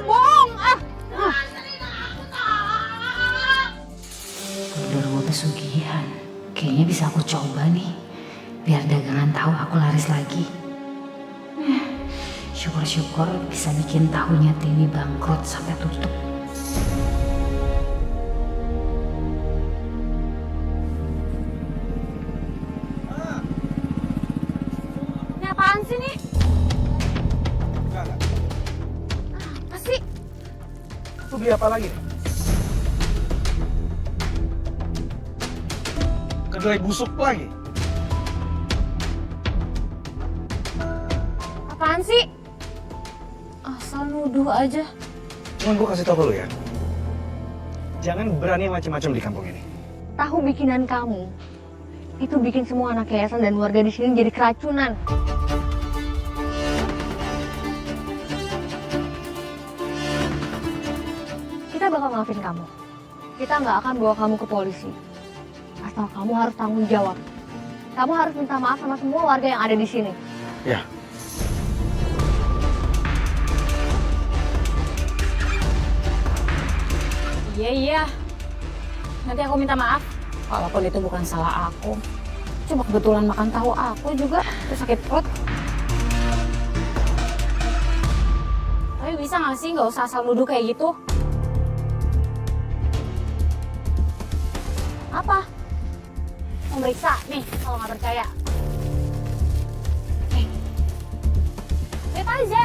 bohong Genderuwo pesugihan. Kayaknya bisa aku coba nih, biar dagangan tahu aku laris lagi. Syukur-syukur bisa bikin tahunya Tiwi bangkrut sampai tutup. Ini apaan sih nih? Apa sih? Lu beli apa lagi? Kedelai busuk lagi? Apaan sih? Asal nuduh aja. Cuman gue kasih tau ke lu ya. Jangan berani macam-macam di kampung ini. Tahu bikinan kamu itu bikin semua anak yayasan dan warga di sini jadi keracunan. Kita bakal maafin kamu. Kita nggak akan bawa kamu ke polisi. Asal kamu harus tanggung jawab. Kamu harus minta maaf sama semua warga yang ada di sini. Ya. Iya. Nanti aku minta maaf. Walaupun itu bukan salah aku. Cuma kebetulan makan tahu aku juga terus sakit perut. Tapi bisa nggak sih nggak usah asal nuduh kayak gitu? Apa? Mau meriksa nih kalau nggak percaya. Lihat aja.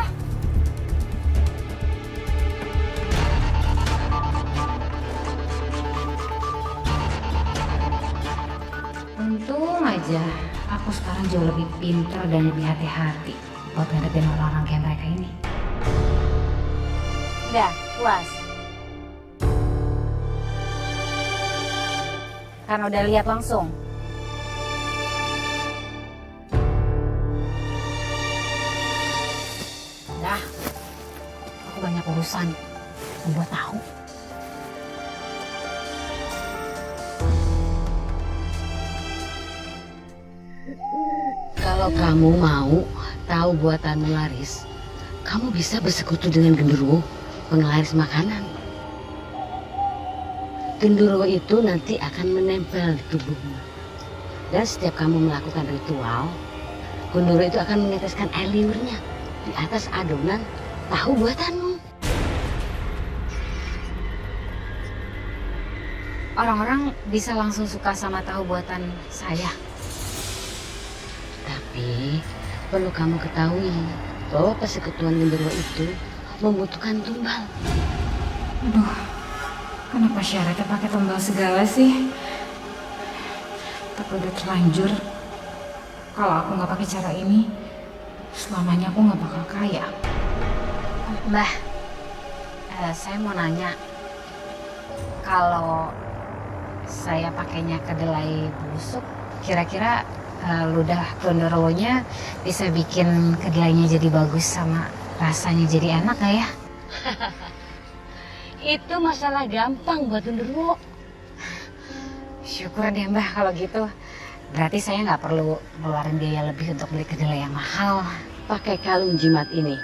Untung aja aku sekarang jauh lebih pintar dan lebih hati-hati buat ngadepin orang-orang kayak mereka ini. Udah, puas. Karena udah lihat langsung. urusan membuat tahu. Kalau kamu mau tahu buatanmu laris, kamu bisa bersekutu dengan genderuwo, penglaris makanan. Genderuwo itu nanti akan menempel di tubuhmu. Dan setiap kamu melakukan ritual, genderuwo itu akan meneteskan air liurnya di atas adonan tahu buatanmu. Orang-orang bisa langsung suka sama tahu buatan saya. Tapi perlu kamu ketahui bahwa persekutuan genderuwo itu membutuhkan tumbal. Aduh, kenapa syaratnya pakai tumbal segala sih? Tapi udah terlanjur. Kalau aku nggak pakai cara ini, selamanya aku nggak bakal kaya. Mbah, saya mau nanya, kalau saya pakainya kedelai busuk, kira-kira ludah genderuwonya bisa bikin kedelainya jadi bagus sama rasanya jadi enak gak ya? Itu masalah gampang buat genderuwo. Syukur deh Mbah kalau gitu. Berarti saya nggak perlu ngeluarin biaya lebih untuk beli kedelai yang mahal. Pakai kalung jimat ini.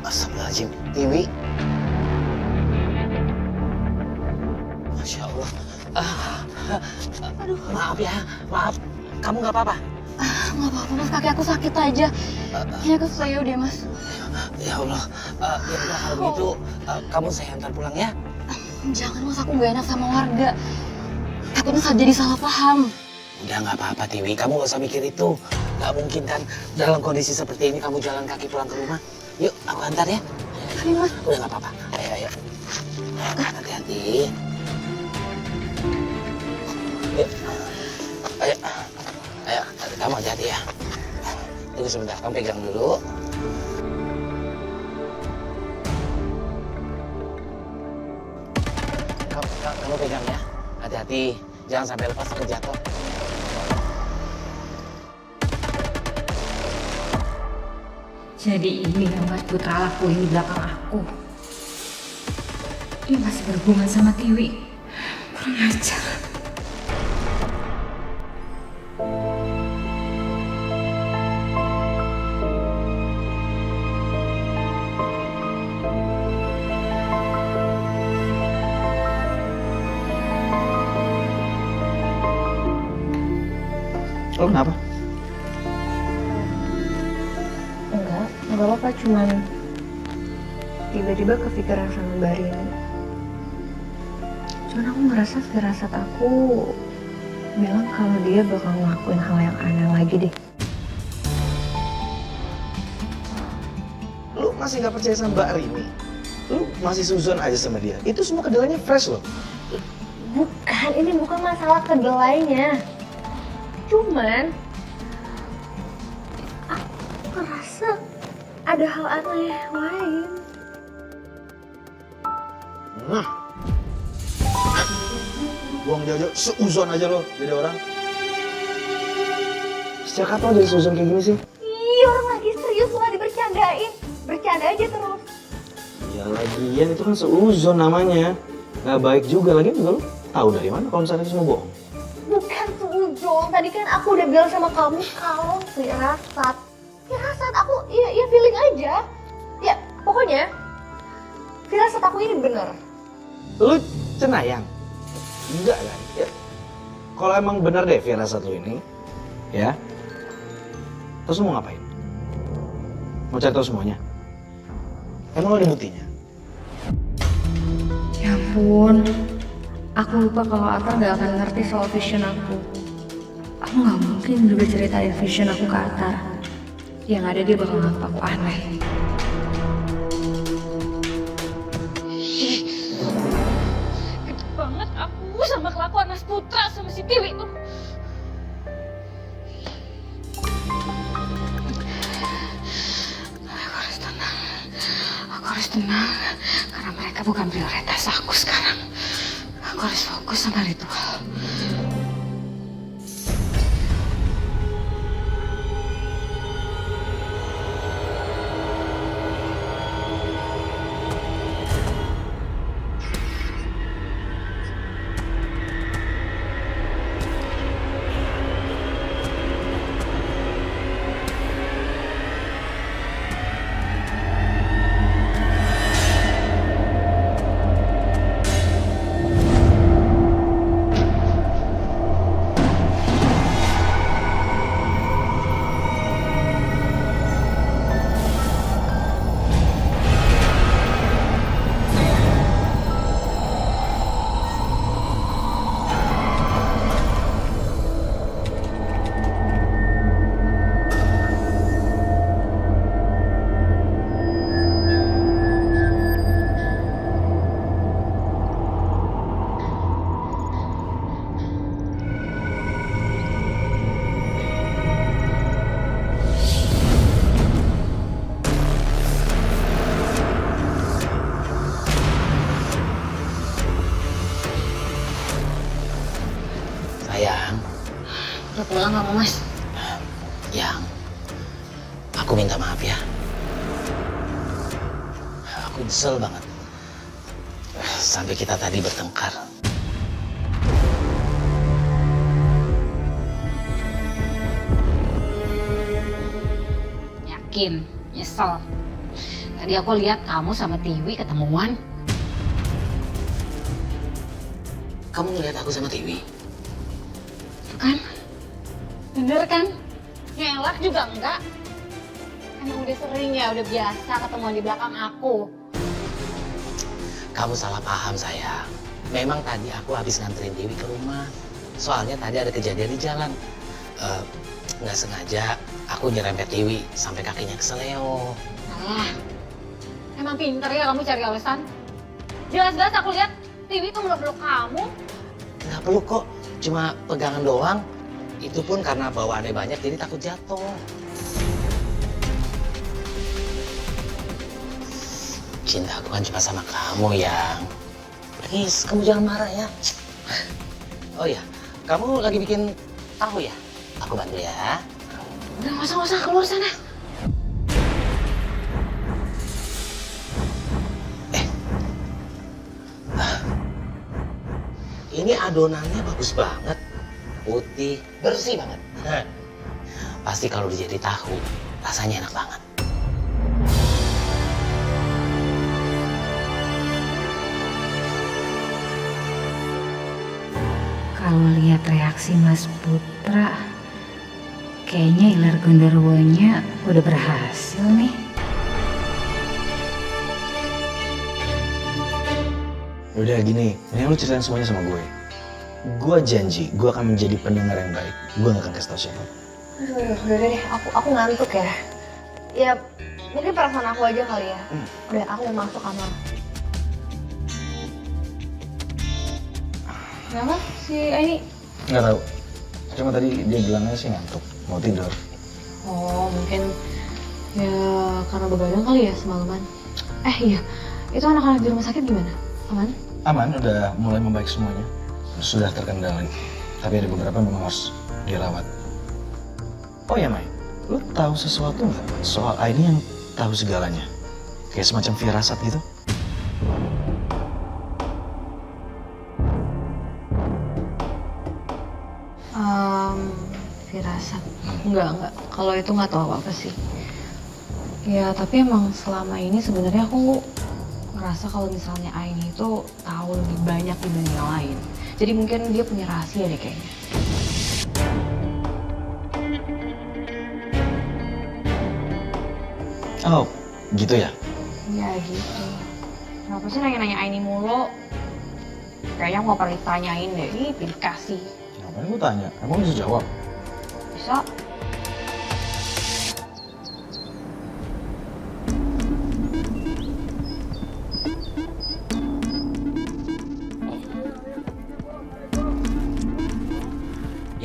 Astagfirullahaladzim, Tiwi. Masya Allah. Aduh. Maaf ya, maaf. Kamu nggak apa-apa? Nggak apa-apa mas, kaki aku sakit aja. Kayaknya aku saya deh mas. Ya Allah. Ya udah kalau begitu, kamu saya antar pulang ya. Jangan mas, aku nggak enak sama warga. Takutnya saya jadi salah paham. Udah nggak apa-apa Tiwi, kamu nggak usah mikir itu. Nggak mungkin kan dalam kondisi seperti ini kamu jalan kaki pulang ke rumah. Yuk, aku antar ya. Ayo mas. Udah nggak apa-apa. Ayo. Hati-hati. Yuk. Ayo, kamu hati-hati ya. Tunggu sebentar, kamu pegang dulu. Kamu pegang ya. Hati-hati, jangan sampai lepas atau jatuh. Jadi ini yang Mas Putra lakuin di belakang aku. Dia masih berhubungan sama Tiwi. Kurang ajar. Lo kenapa? Enggak apa-apa, cuman tiba-tiba kepikiran sama Mbak Rini. Cuman aku ngerasa firasat aku bilang kalau dia bakal ngelakuin hal yang aneh lagi deh. Lu masih gak percaya sama Mbak Rini? Lu masih suzon aja sama dia? Itu semua kedelainya fresh loh. Bukan, ini bukan masalah kedelainya. Cuman aku ngerasa ada hal aneh lain. Buang jauh-jauh, seuzon aja lo jadi orang. Sejak kapan jadi seuzon kayak gini sih? Ih, orang lagi serius malah dibercandain. Bercanda aja terus. Ya lagian itu kan seuzon namanya. Gak baik juga, lagian juga lo tahu dari mana kalau misalnya itu semua bohong? Bukan seujung, tadi kan aku udah bilang sama kamu kalau firasat. Firasat aku, ya feeling aja. Ya, pokoknya firasat aku ini bener. Lu cenayang? Enggak kan? Ya. Kalau emang bener deh firasat lu ini, ya, terus mau ngapain? Mau cari tahu semuanya? Emang lo ada buktinya? Ya ampun, aku lupa kalau Atta gak akan ngerti soal vision aku. Aku gak mungkin juga ceritain vision aku ke Atta. Yang ada dia bakal nganggap aku aneh. Gede banget aku sama kelakuan Mas Putra sama si Tiwi tuh. Aku harus tenang, karena mereka bukan prioritas aku sekarang. Aku harus fokus sama ritual. Sayang, Udah pulang nggak mau, Mas? Yang, aku minta maaf ya. Aku nyesel banget. Sampai kita tadi bertengkar. Yakin, nyesel. Tadi aku lihat kamu sama Tiwi ketemuan. Kamu ngeliat aku sama Tiwi? Kan? Bener kan? Ngelak juga enggak? Emang udah sering ya, udah biasa ketemuan di belakang aku. Kamu salah paham sayang. Memang tadi aku habis nganterin Tiwi ke rumah. Soalnya tadi ada kejadian di jalan. Nggak sengaja aku nyerempet Tiwi sampai kakinya keseleo. Alah, emang pinter ya kamu cari alasan. Jelas-jelas aku lihat Tiwi tuh meluk-meluk kamu. Nggak perlu kok, cuma pegangan doang. Itu pun karena bawaannya banyak jadi takut jatuh. Cinta aku kan cuma sama kamu, Yang. Please, kamu jangan marah ya. Oh iya, kamu lagi bikin tahu ya? Aku bantu ya. Udah nggak usah keluar sana. Ini adonannya bagus banget. Putih, bersih banget. Pasti kalau dijadi tahu, rasanya enak banget. Kalau lihat reaksi Mas Putra, kayaknya ilar genderuwonya udah berhasil nih. Udah gini, ini lu ceritain semuanya sama gue. Gue janji, gue akan menjadi pendengar yang baik. Gue gak akan kasih tau siapa. Udah deh, aku ngantuk ya. Ya, mungkin perasaan aku aja kali ya. Udah, aku mau masuk kamar. Kenapa si Aini? Gak tahu. Cuma tadi dia bilangnya sih ngantuk, mau tidur. Oh, mungkin ya karena begadang kali ya semalaman. Iya, itu anak-anak di rumah sakit gimana? Aman? Aman, udah mulai membaik semuanya. Sudah terkendali. Tapi ada beberapa memang harus dirawat. Oh ya, Mai. Lu tahu sesuatu nggak soal Aini yang tahu segalanya? Kayak semacam firasat gitu? Firasat? Enggak. Kalau itu nggak tahu apa sih. Ya, tapi emang selama ini sebenarnya aku ngerasa kalau misalnya Aini itu tahu lebih banyak di dunia lain. Jadi mungkin dia punya rahasia deh kayaknya. Oh, gitu ya? Iya gitu. Kenapa sih nanya-nanya Aini mulu? Kayaknya mau pernah ditanyain deh. Ih, pilih kasih. Ngapain gue tanya? Emang bisa jawab? Bisa?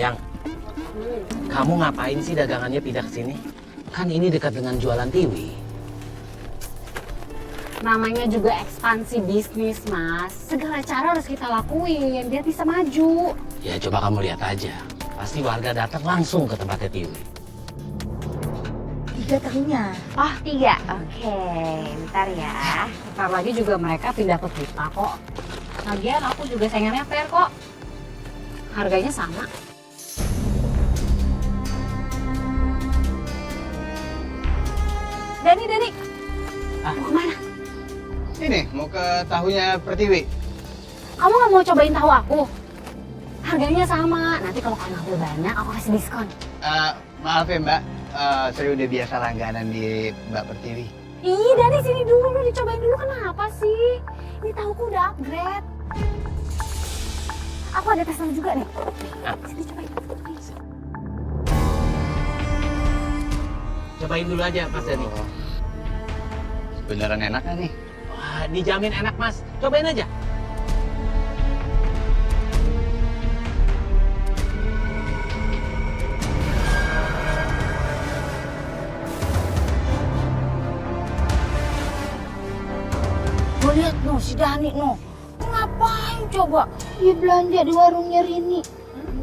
Yang, kamu ngapain sih dagangannya pindah ke sini? Kan ini dekat dengan jualan tiwi. Namanya juga ekspansi bisnis, Mas. Segala cara harus kita lakuin biar bisa maju. Ya coba kamu lihat aja. Pasti warga datang langsung ke tempatnya tiwi. 3 tahunnya. Oh, 3. Oke, bentar ya. Bentar lagi juga mereka pindah ke kita kok. Lagian aku juga saingannya fair kok. Harganya sama. Dani. Mau kemana? Ini mau ke tahunya Pertiwi. Kamu nggak mau cobain tahu aku? Harganya sama. Nanti kalau kamu ambil banyak, aku kasih diskon. Maaf ya Mbak, saya udah biasa langganan di Mbak Pertiwi. Ih, Dani sini dulu, dicobain dulu. Kenapa sih? Ini tahuku udah upgrade. Aku ada tes juga nih. Sini cobain. Cobain dulu aja Mas Dani. Beneran enak kan nih? Wah, dijamin enak Mas. Cobain aja. Lo lihat no, si Dani no. Ngapain coba? Dia belanja di warungnya Rini.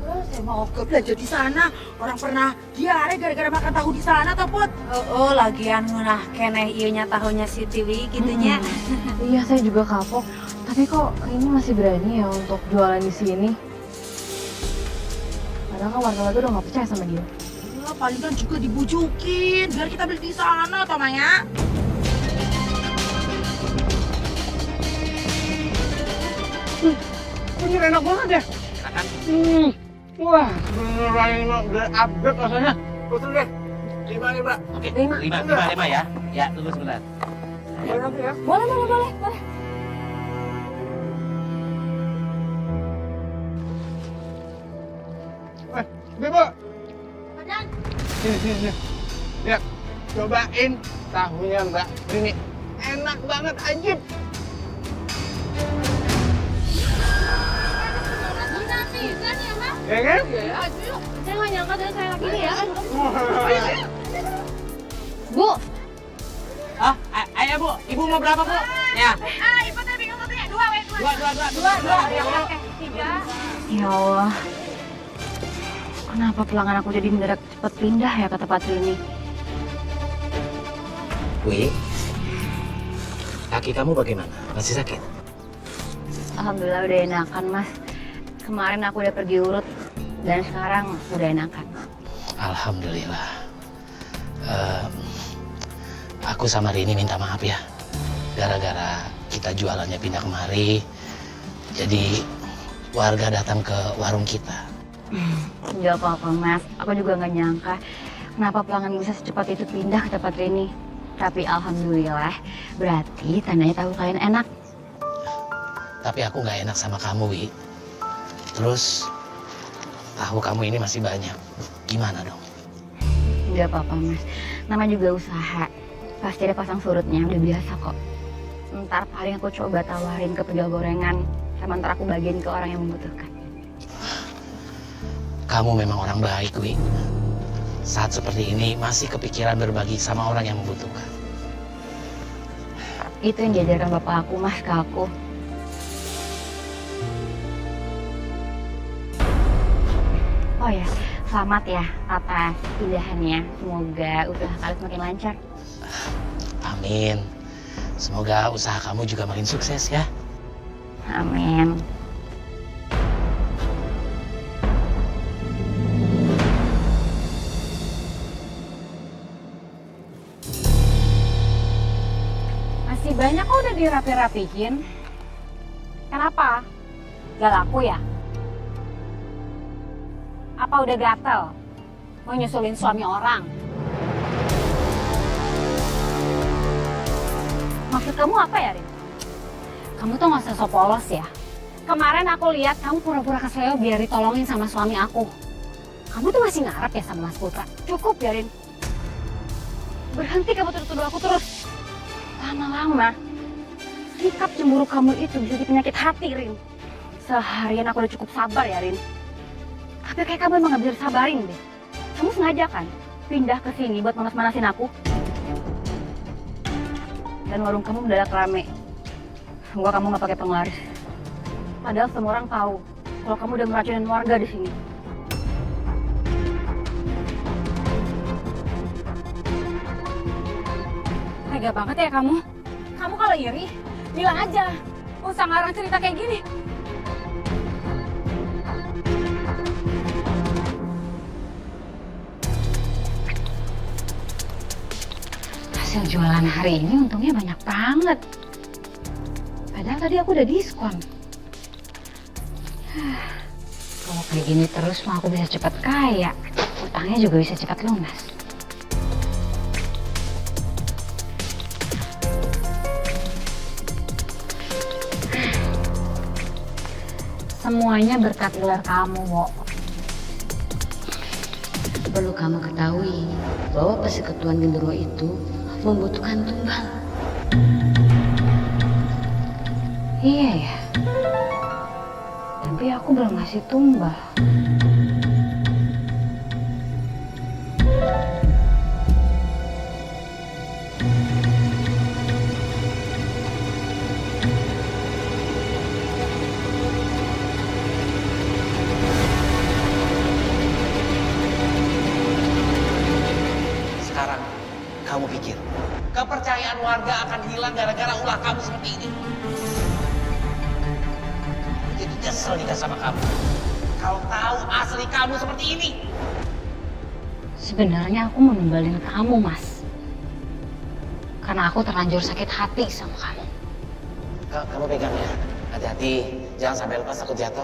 Saya mau ke belanja di sana. Orang pernah diare gara-gara makan tahu di sana, toh Put? Oh, lagian ngunah keneh ieunya tahunya si Tiwi gitunya. Iya, saya juga kapok. Tapi kok ini masih berani ya untuk jualan di sini? Padahal kan warga-warga udah gak percaya sama dia. Ya, palingan juga dibujukin biar kita beli di sana, toh Maya. Ini enak banget ya? Silakan. Wah, beneran ini udah upgrade rasanya. Betul deh. 5 Mbak. Oke, 5 ya. Ya, tunggu sebentar. Boleh. Bebo. Sini. Ya, cobain tahunya Mbak Rini. Enak banget, ajib. Ya kan? Saya nggak nyangka dan saya lagi nih ya. Bu, Ah, ayo Bu, Ibu mau berapa Bu? Ya. Ibu teh bingung tuh ya. 2 we. Dua. Ya Allah, kenapa pelanggan aku jadi mendadak cepat pindah ya ke tempat ini? Wi, kaki kamu bagaimana? Masih sakit? Alhamdulillah udah enakan Mas. Kemarin aku udah pergi urut dan sekarang udah enakan. Alhamdulillah. Aku sama Rini minta maaf ya. Gara-gara kita jualannya pindah kemari, jadi warga datang ke warung kita. Nggak apa-apa Mas, aku juga nggak nyangka kenapa pelanggan bisa secepat itu pindah ke tempat Rini. Tapi alhamdulillah, berarti tandanya tahu kalian enak. Tapi aku nggak enak sama kamu, Wi. Terus tahu kamu ini masih banyak. Gimana dong? Nggak apa-apa Mas, namanya juga usaha. Pasti ada pasang surutnya, udah biasa kok. Ntar paling aku coba tawarin ke penjual gorengan, sama ntar aku bagiin ke orang yang membutuhkan. Kamu memang orang baik, Wi. Saat seperti ini masih kepikiran berbagi sama orang yang membutuhkan. Itu yang diajarkan bapak aku Mas ke aku. Oh ya, selamat ya atas pindahannya. Semoga usaha kalian semakin lancar. Amin. Semoga usaha kamu juga makin sukses ya. Amin. masih banyak kok udah dirapi-rapihin. Kenapa? Gak laku ya? Apa udah gatel? Mau nyusulin suami orang? Maksud kamu apa ya, Rin? Kamu tuh gak usah sok polos ya. Kemarin aku lihat kamu pura-pura kesleo biar ditolongin sama suami aku. Kamu tuh masih ngarep ya sama Mas Putra? Cukup ya, Rin. Berhenti kamu tuduh aku terus. Lama-lama, sikap cemburu kamu itu bisa jadi penyakit hati, Rin. Seharian aku udah cukup sabar ya, Rin. Tapi kayak kamu emang gak bisa sabarin deh. Kamu sengaja kan pindah ke sini buat manas-manasin aku? Dan warung kamu mendadak rame. Semoga kamu gak pakai penglaris. Padahal semua orang tahu kalau kamu udah meracunin warga di sini. Tega banget ya kamu. Kamu kalau iri, bilang aja. Usah ngarang cerita kayak gini. Hasil jualan hari ini untungnya banyak banget. Padahal tadi aku udah diskon. Kalau kayak gini terus mah aku bisa cepat kaya. Utangnya juga bisa cepat lunas. Semuanya berkat gelar kamu, Wo. Perlu kamu ketahui bahwa persekutuan genderuwo itu membutuhkan tumbal. Iya ya. Tapi aku belum ngasih tumbal. Sekarang kamu pikir, kepercayaan warga akan hilang gara-gara ulah kamu seperti ini. Aku jadi nyesel nikah sama kamu. Kalau tahu asli kamu seperti ini. Sebenarnya aku mau numbalin kamu, Mas. Karena aku terlanjur sakit hati sama kamu. Kamu pegang ya, hati-hati, jangan sampai lepas aku jatuh.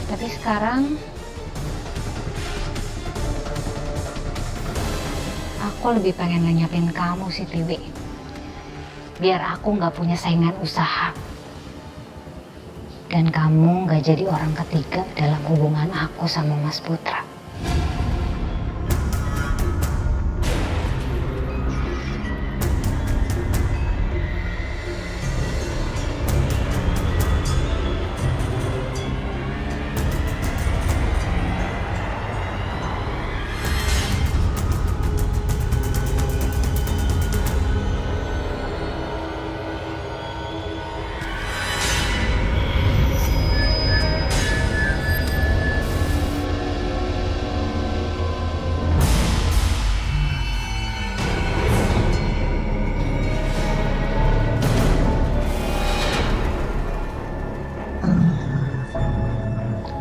Tapi sekarang aku lebih pengen ngenyapin kamu sih, Tiwi. Biar aku nggak punya saingan usaha. Dan kamu nggak jadi orang ketiga dalam hubungan aku sama Mas Putra.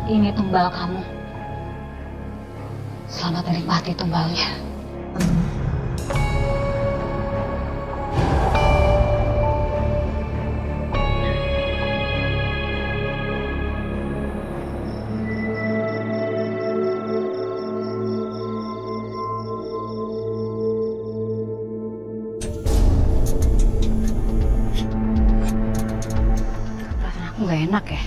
Ini tumbal kamu. Selamat menikmati tumbalnya. Perasaan aku nggak enak ya.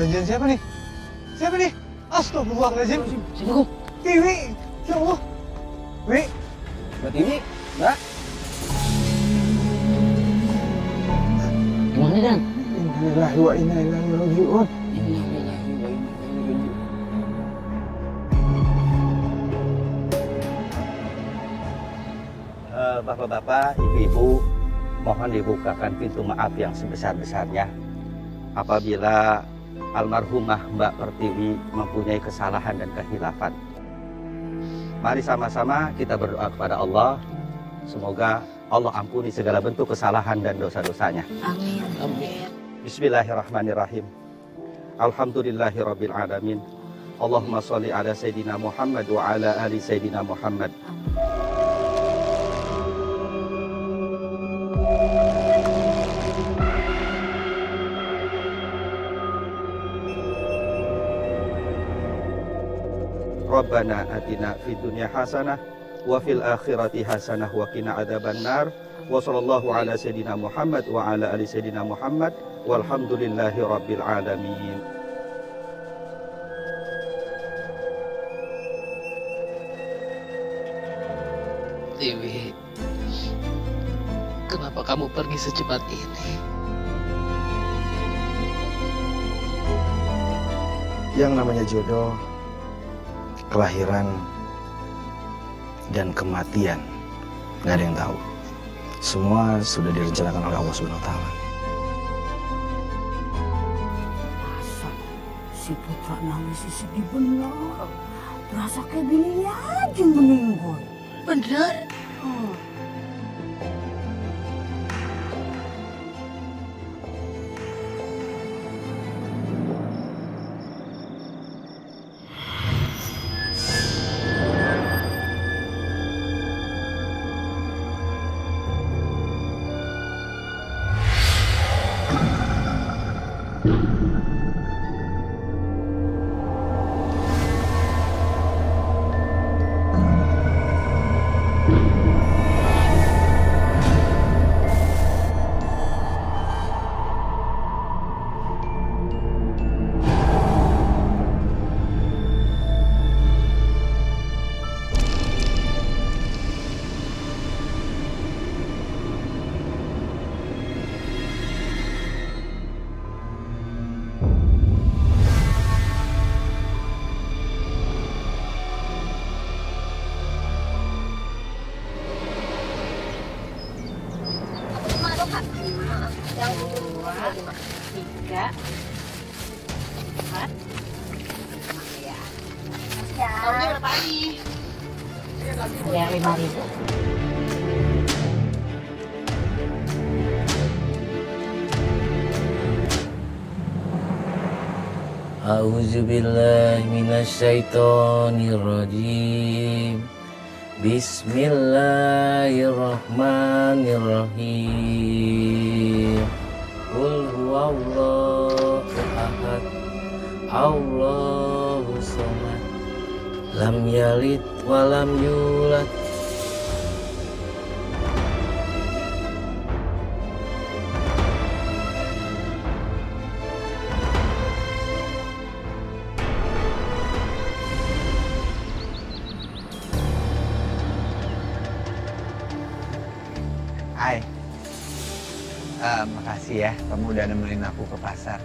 Janjian siapa nih? Siapa nih? Astagfirullahaladzim. Siapa? Tiwi. Ya Allah. Wi. Mbak Tiwi, Mbak. Gimana, Dan? Innalillahi wa inna ilaihi raji'un. Bapak-bapak, ibu-ibu, mohon dibukakan pintu maaf yang sebesar-besarnya apabila almarhumah Mbak Pertiwi mempunyai kesalahan dan kehilafan. Mari sama-sama kita berdoa kepada Allah. Semoga Allah ampuni segala bentuk kesalahan dan dosa-dosanya. Amin. Bismillahirrahmanirrahim. Alhamdulillahirabbil alamin. Allahumma sholli ala Sayyidina Muhammad wa ala ali Sayyidina Muhammad. Amin. Rabbana atina fid dunya hasanah wa fil akhirati hasanah wa qina adzabannar. Wa sallallahu ala sayyidina Muhammad wa ala ali sayyidina Muhammad walhamdulillahi rabbil alamin. Dewi, kenapa kamu pergi secepat ini? Yang namanya jodoh, kelahiran, dan kematian, nggak ada yang tahu. Semua sudah direncanakan oleh Allah Subhanahu wa Ta'ala. Masa si Putra nangis sedih benar. Berasa kayak bini aja meninggal. Bener? Yang kedua, 3, 4, 5 ya. Tahunnya berapa nih? Ya 5.000. A'udzu billahi minasyaitonir rajim. Bismillahirrahmanirrahim. Qul huwallahu ahad. Allahus samad. Lam yalid wa lam yulad. Hai, makasih ya kamu udah nemenin aku ke pasar.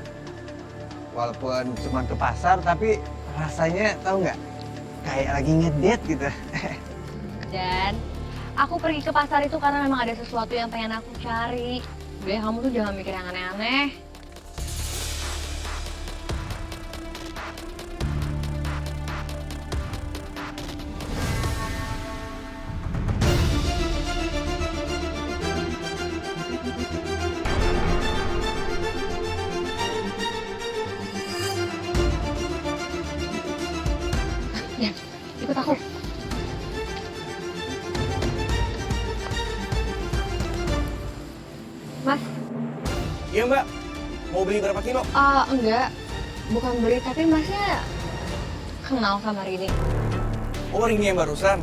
Walaupun cuma ke pasar, tapi rasanya tahu nggak kayak lagi ngedate gitu. Dan aku pergi ke pasar itu karena memang ada sesuatu yang pengen aku cari. Udah, kamu tuh jangan mikir yang aneh-aneh. Dan ikut aku. Mas, Iya mbak, mau beli berapa kilo? enggak. Bukan beli, tapi masnya kenal sama Rini. Oh Rini yang barusan.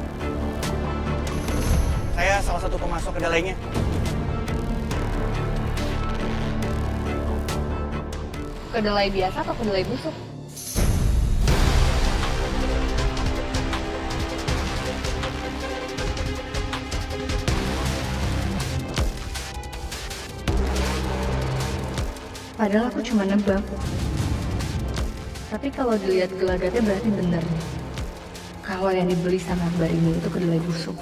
Saya salah satu pemasok kedelainya. Kedelai biasa atau kedelai busuk? Padahal aku cuma nebak. Tapi kalau dilihat gelagatnya berarti bener nih. Kalau yang dibeli sama Mbak Rini itu kedelai busuk.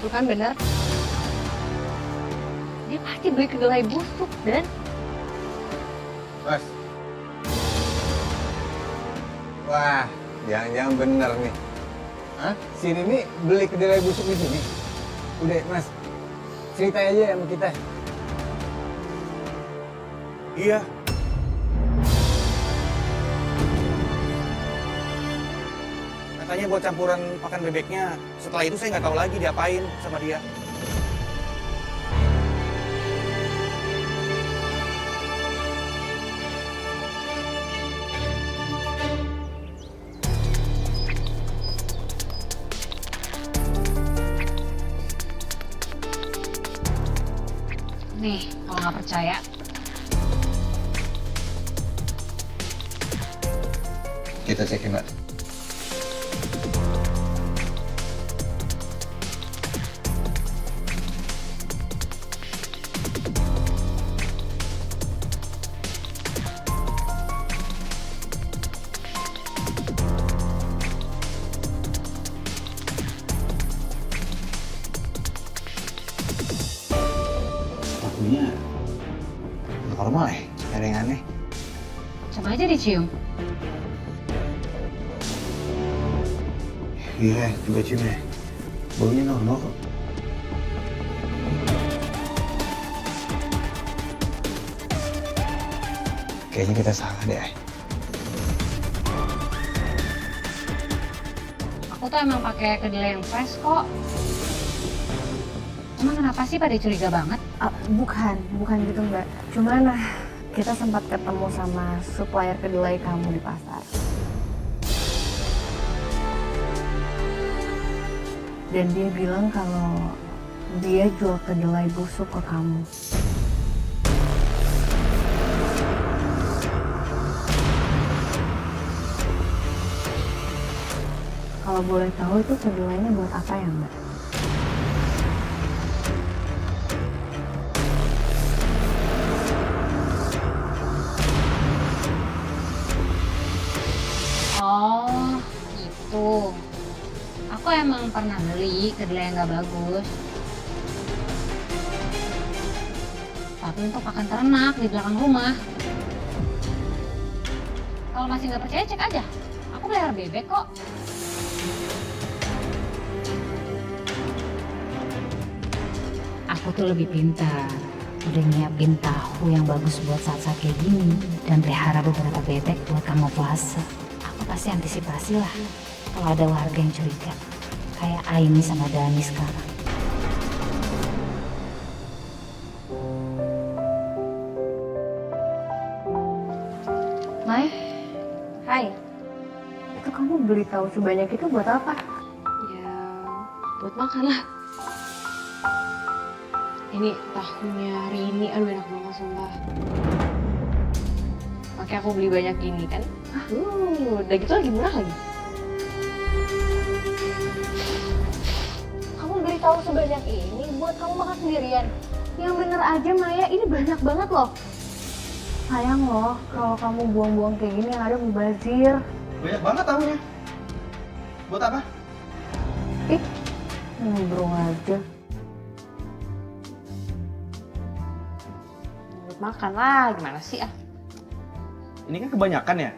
Itu kan benar? Dia pasti beli kedelai busuk, Dan. Bos. Wah, jangan-jangan bener nih. Hah? Si Rini beli kedelai busuk di sini? Udah, Mas. Cerita aja sama kita. Iya. Katanya buat campuran pakan bebeknya. Setelah itu saya nggak tahu lagi diapain sama dia. Nih, kalau nggak percaya, Kita cek ya, Mbak. Sepatunya normal ya, nggak ada yang aneh. coba aja dicium. Iya, coba cium ya. Baunya normal kok. Kayaknya kita salah deh. Aku tuh emang pakai kedelai yang fresh kok. Emang kenapa sih pada curiga banget? Bukan gitu Mbak. Cuman kita sempat ketemu sama supplier kedelai kamu di pasar. Dan dia bilang kalau dia jual kedelai busuk ke kamu. Kalau boleh tahu itu kedelainya buat apa ya Mbak? Oh, gitu. Aku emang pernah beli kedelai yang gak bagus. Tapi untuk pakan ternak di belakang rumah. Kalau masih nggak percaya cek aja. Aku pelihara bebek kok. Aku tuh lebih pintar. Udah nyiapin tahu yang bagus buat saat-saat kayak gini. Dan pelihara beberapa bebek buat kamu puasa. Aku pasti antisipasi lah kalau ada warga yang curiga. Kayak Aini sama Dani sekarang. Mai, hai. Itu kamu beli tahu sebanyak itu buat apa? Ya, buat makan lah. Ini tahunya hari ini, aduh enak banget sumpah. Makanya aku beli banyak ini kan. Udah gitu lagi murah lagi. Kamu beli tahu sebanyak ini buat kamu makan sendirian? Yang bener aja Maya, ini banyak banget loh. Sayang loh kalau kamu buang-buang kayak gini yang ada mubazir. Banyak banget tahunya. Buat apa? Ngobrol aja. Buat makan lah, gimana sih ah? Ini kan kebanyakan ya.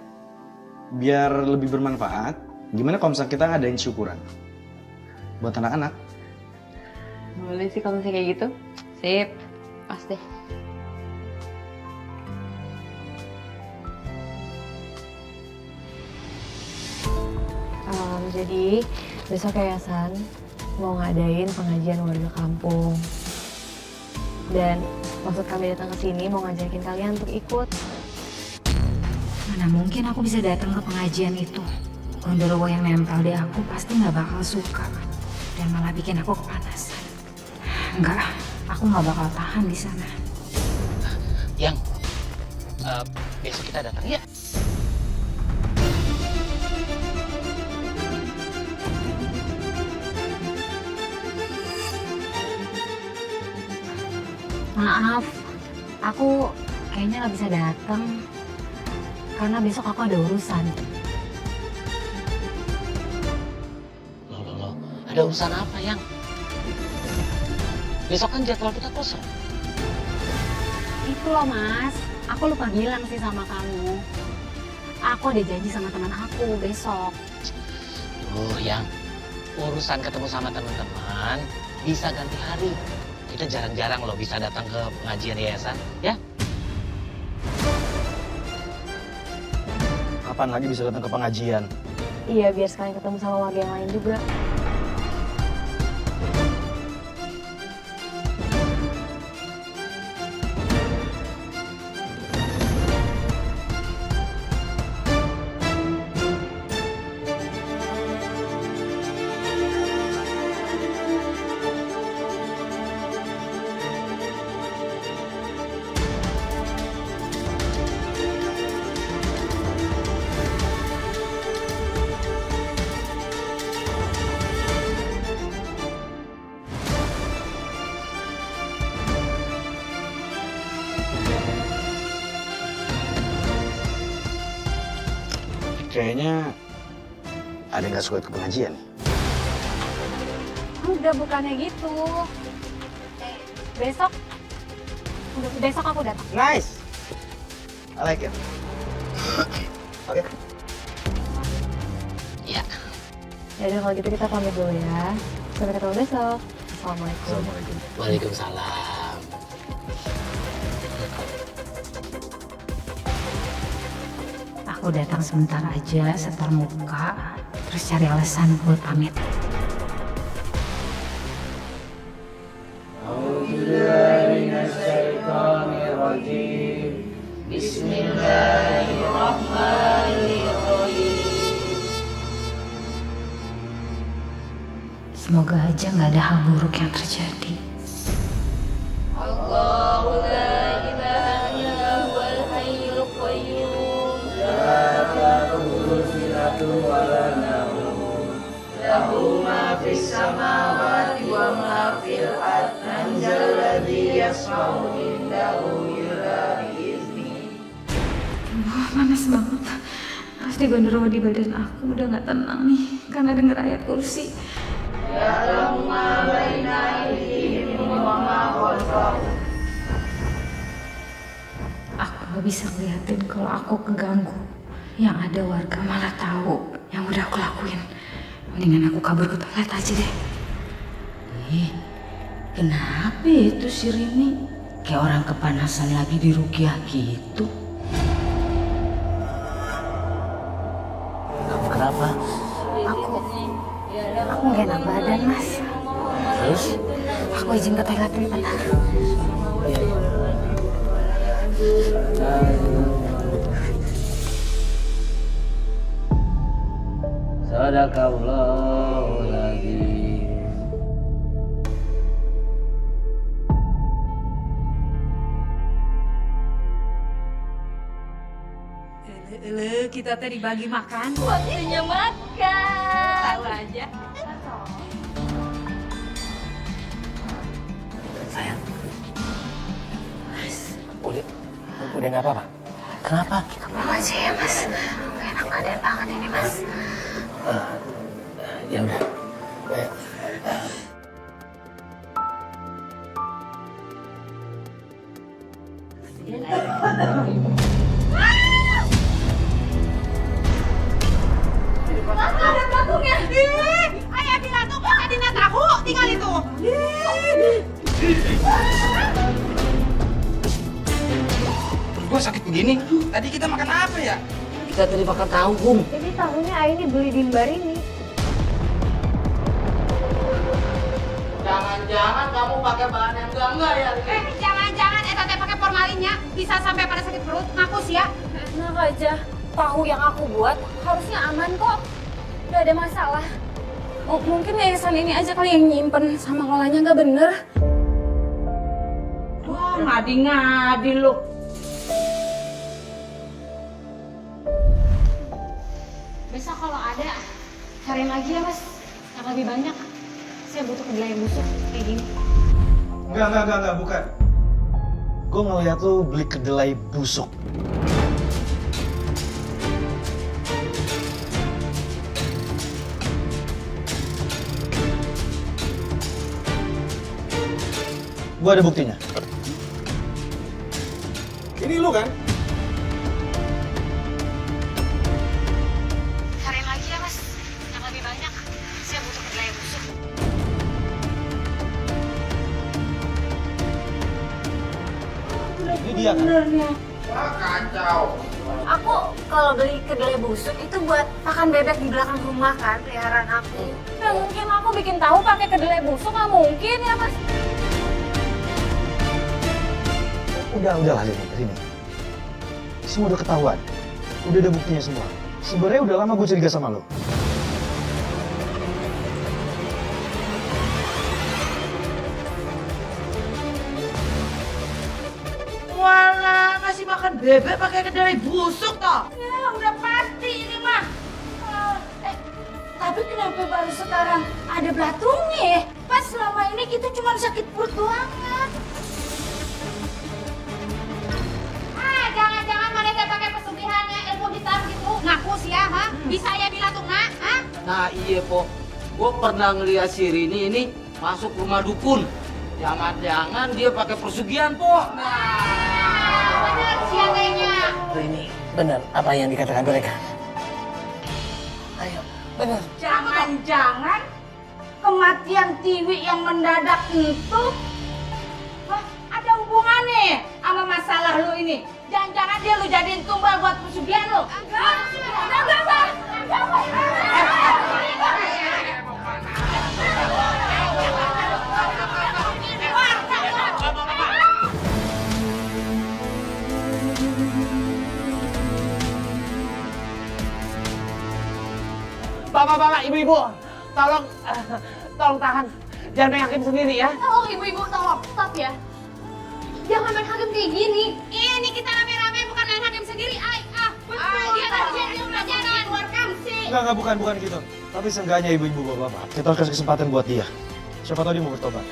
Biar lebih bermanfaat, gimana kalau misalnya kita ngadain syukuran? Buat anak-anak. Boleh sih kalau misalnya kayak gitu. Sip, pas deh. Jadi besok yayasan mau ngadain pengajian warga kampung. Dan maksud kami datang ke sini mau ngajakin kalian untuk ikut. Mana mungkin aku bisa datang ke pengajian itu. Gondorowo yang nempel di aku pasti nggak bakal suka. Dan malah bikin aku kepanasan. Enggak, aku nggak bakal tahan di sana. Yang besok kita datang ya. Maaf, aku kayaknya nggak bisa datang karena besok aku ada urusan. Loh, ada urusan apa yang? Besok kan jadwal kita kosong. Itu loh mas, aku lupa bilang sih sama kamu. Aku ada janji sama teman aku besok. Yang urusan ketemu sama teman-teman bisa ganti hari. Kita jarang-jarang loh bisa datang ke pengajian yayasan, ya? Kapan lagi bisa datang ke pengajian? Iya, biar sekalian ketemu sama warga yang lain juga. Kayaknya ada yang gak suka ke pengajian nih. Udah, bukannya gitu. Besok aku datang. Nice. I like it. Oke. Ya udah kalau gitu kita pamit dulu ya. Sampai ketemu besok. Assalamualaikum. Waalaikumsalam. Aku datang sebentar aja, setar muka, terus cari alasan buat pamit. Semoga aja nggak ada hal buruk yang terjadi. Allahu la ilaha illa huwal hayyul qayyum. La ta'khudhuhu sinatun wa la nawm. Lahu ma fis samawati wa ma fil ardh. Man zalladzi yashfa'u indahu illa bi'idznih. Panas banget. Pasti gondorwo di badan aku udah nggak tenang nih karena denger ayat kursi. Ya'lamu ma baina aydihim wa ma khalfahum. Aku gak bisa ngeliatin kalau aku keganggu. Yang ada warga malah tahu yang udah aku lakuin. Mendingan aku kabur ke toilet aja deh. Kenapa itu si Rini? Kayak orang kepanasan lagi di rukiah gitu. Kenapa? Aku gak enak badan, Mas. Terus? Aku izin ke toilet dulu, bentar. Sadaqallahul azim. Kita tadi dibagi makan. Waktunya makan. Tahu aja. Sayang. Udah nggak apa-apa. Kenapa? Kita pulang aja ya, Mas. Gak enak badan banget ini, Mas. Ya udah. Ada belakangnya. Ayah bilang tuh pakai dina tahu, tinggal itu. Terus gua sakit begini. Tadi kita makan apa ya? Kita tadi makan tahu, Bung. Jadi tahunya Aini beli di bar ini. Jangan-jangan kamu pakai bahan yang enggak ya? Jangan-jangan teh pakai formalinnya bisa sampai pada sakit perut. Ngapus ya. Enak aja. Tahu yang aku buat harusnya aman kok. Gak ada masalah. Mungkin yayasan ini aja kali yang nyimpen sama ngolahnya nggak bener. Wah, ngadi-ngadi lu. Besok kalau ada, cariin lagi ya, Mas. Yang lebih banyak. Saya butuh kedelai yang busuk kayak gini. Enggak, bukan. Gue ngeliat lu beli kedelai busuk. Gue ada buktinya. Ini lu kan? Cariin lagi ya, Mas. Yang lebih banyak. Saya butuh kedelai yang busuk. Ini dia kan? Wah, kacau. Aku kalau beli kedelai busuk itu buat pakan bebek di belakang rumah kan, peliharaan aku. Nggak mungkin aku bikin tahu pakai kedelai busuk, nggak mungkin ya, Mas. Udah lah Rini. Semua udah ketahuan. Udah ada buktinya semua. Sebenarnya udah lama gue curiga sama lo. Walah, ngasih makan bebek pakai kedelai busuk toh. Ya, udah pasti ini mah. Tapi kenapa baru sekarang ada belatungnya ya? Pas selama ini kita cuma sakit perut doang kan? Jangan-jangan mereka pakai pesugihannya ilmu hitam gitu. Ngaku sih ya, ha? Bisa ya dilatung nak, ha? Nah iya po, gue pernah ngeliat si Rini ini masuk rumah dukun. Jangan-jangan dia pakai persugihan po. Bener sih ya kayaknya. Ini benar apa yang dikatakan mereka. Ayo, benar. Jangan-jangan kematian Tiwi yang mendadak itu ada hubungannya sama masalah lu ini. Jangan-jangan dia lu jadiin tumbal buat pesugihan lu. Enggak. Bapak-bapak, ibu-ibu, tolong tahan. Jangan main hakim sendiri ya. Tolong ibu-ibu, tolong. Stop ya. Jangan main hakim kayak gini. Ini kita rame-rame bukan main hakim sendiri. Dia harusnya dia pelajaran. Keluarkan sih. Enggak, bukan gitu. Tapi seenggaknya ibu-ibu bapak-bapak, kita harus kasih kesempatan buat dia. Siapa tahu dia mau bertobat.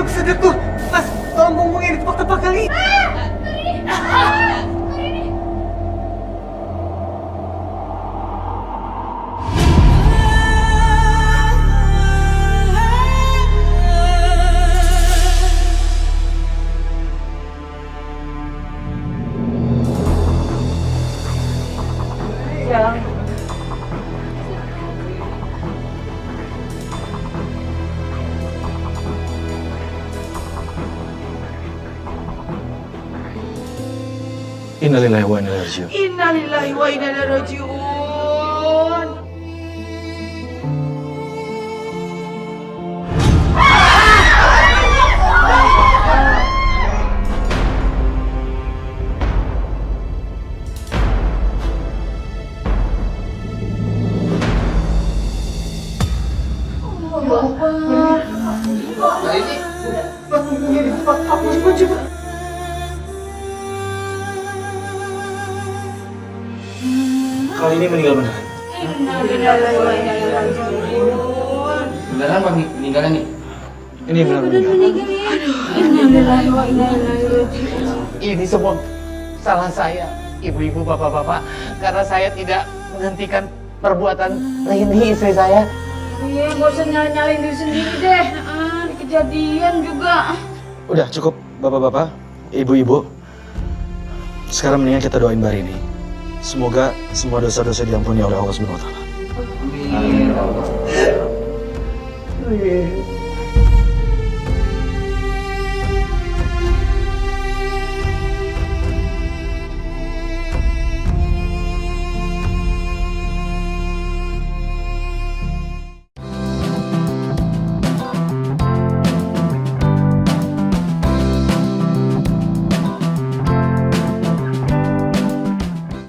Sedek tuh, Mas, tolong punggungnya ditepak-tepak kali. Innalillahi wa inna ilaihi raji'un. Innalillahi wa inna ilaihi raji'un. Kali ini meninggal beneran. Innalillahi wa inna ilaihi raji'un. Beneran Bang meninggalnya nih? Ini benar meninggal. Innalillahi wa inna ilaihi raji'un. Ini semua salah saya, ibu-ibu, bapak-bapak, karena saya tidak menghentikan perbuatan Rini istri saya. Iya, nggak usah nyalain diri sendiri deh. Kejadian juga. Udah cukup bapak-bapak, ibu-ibu. Sekarang mendingan kita doain Mbak Rini. Semoga semua dosa-dosa diampuni oleh Allah Subhanahu wa taala. Amin.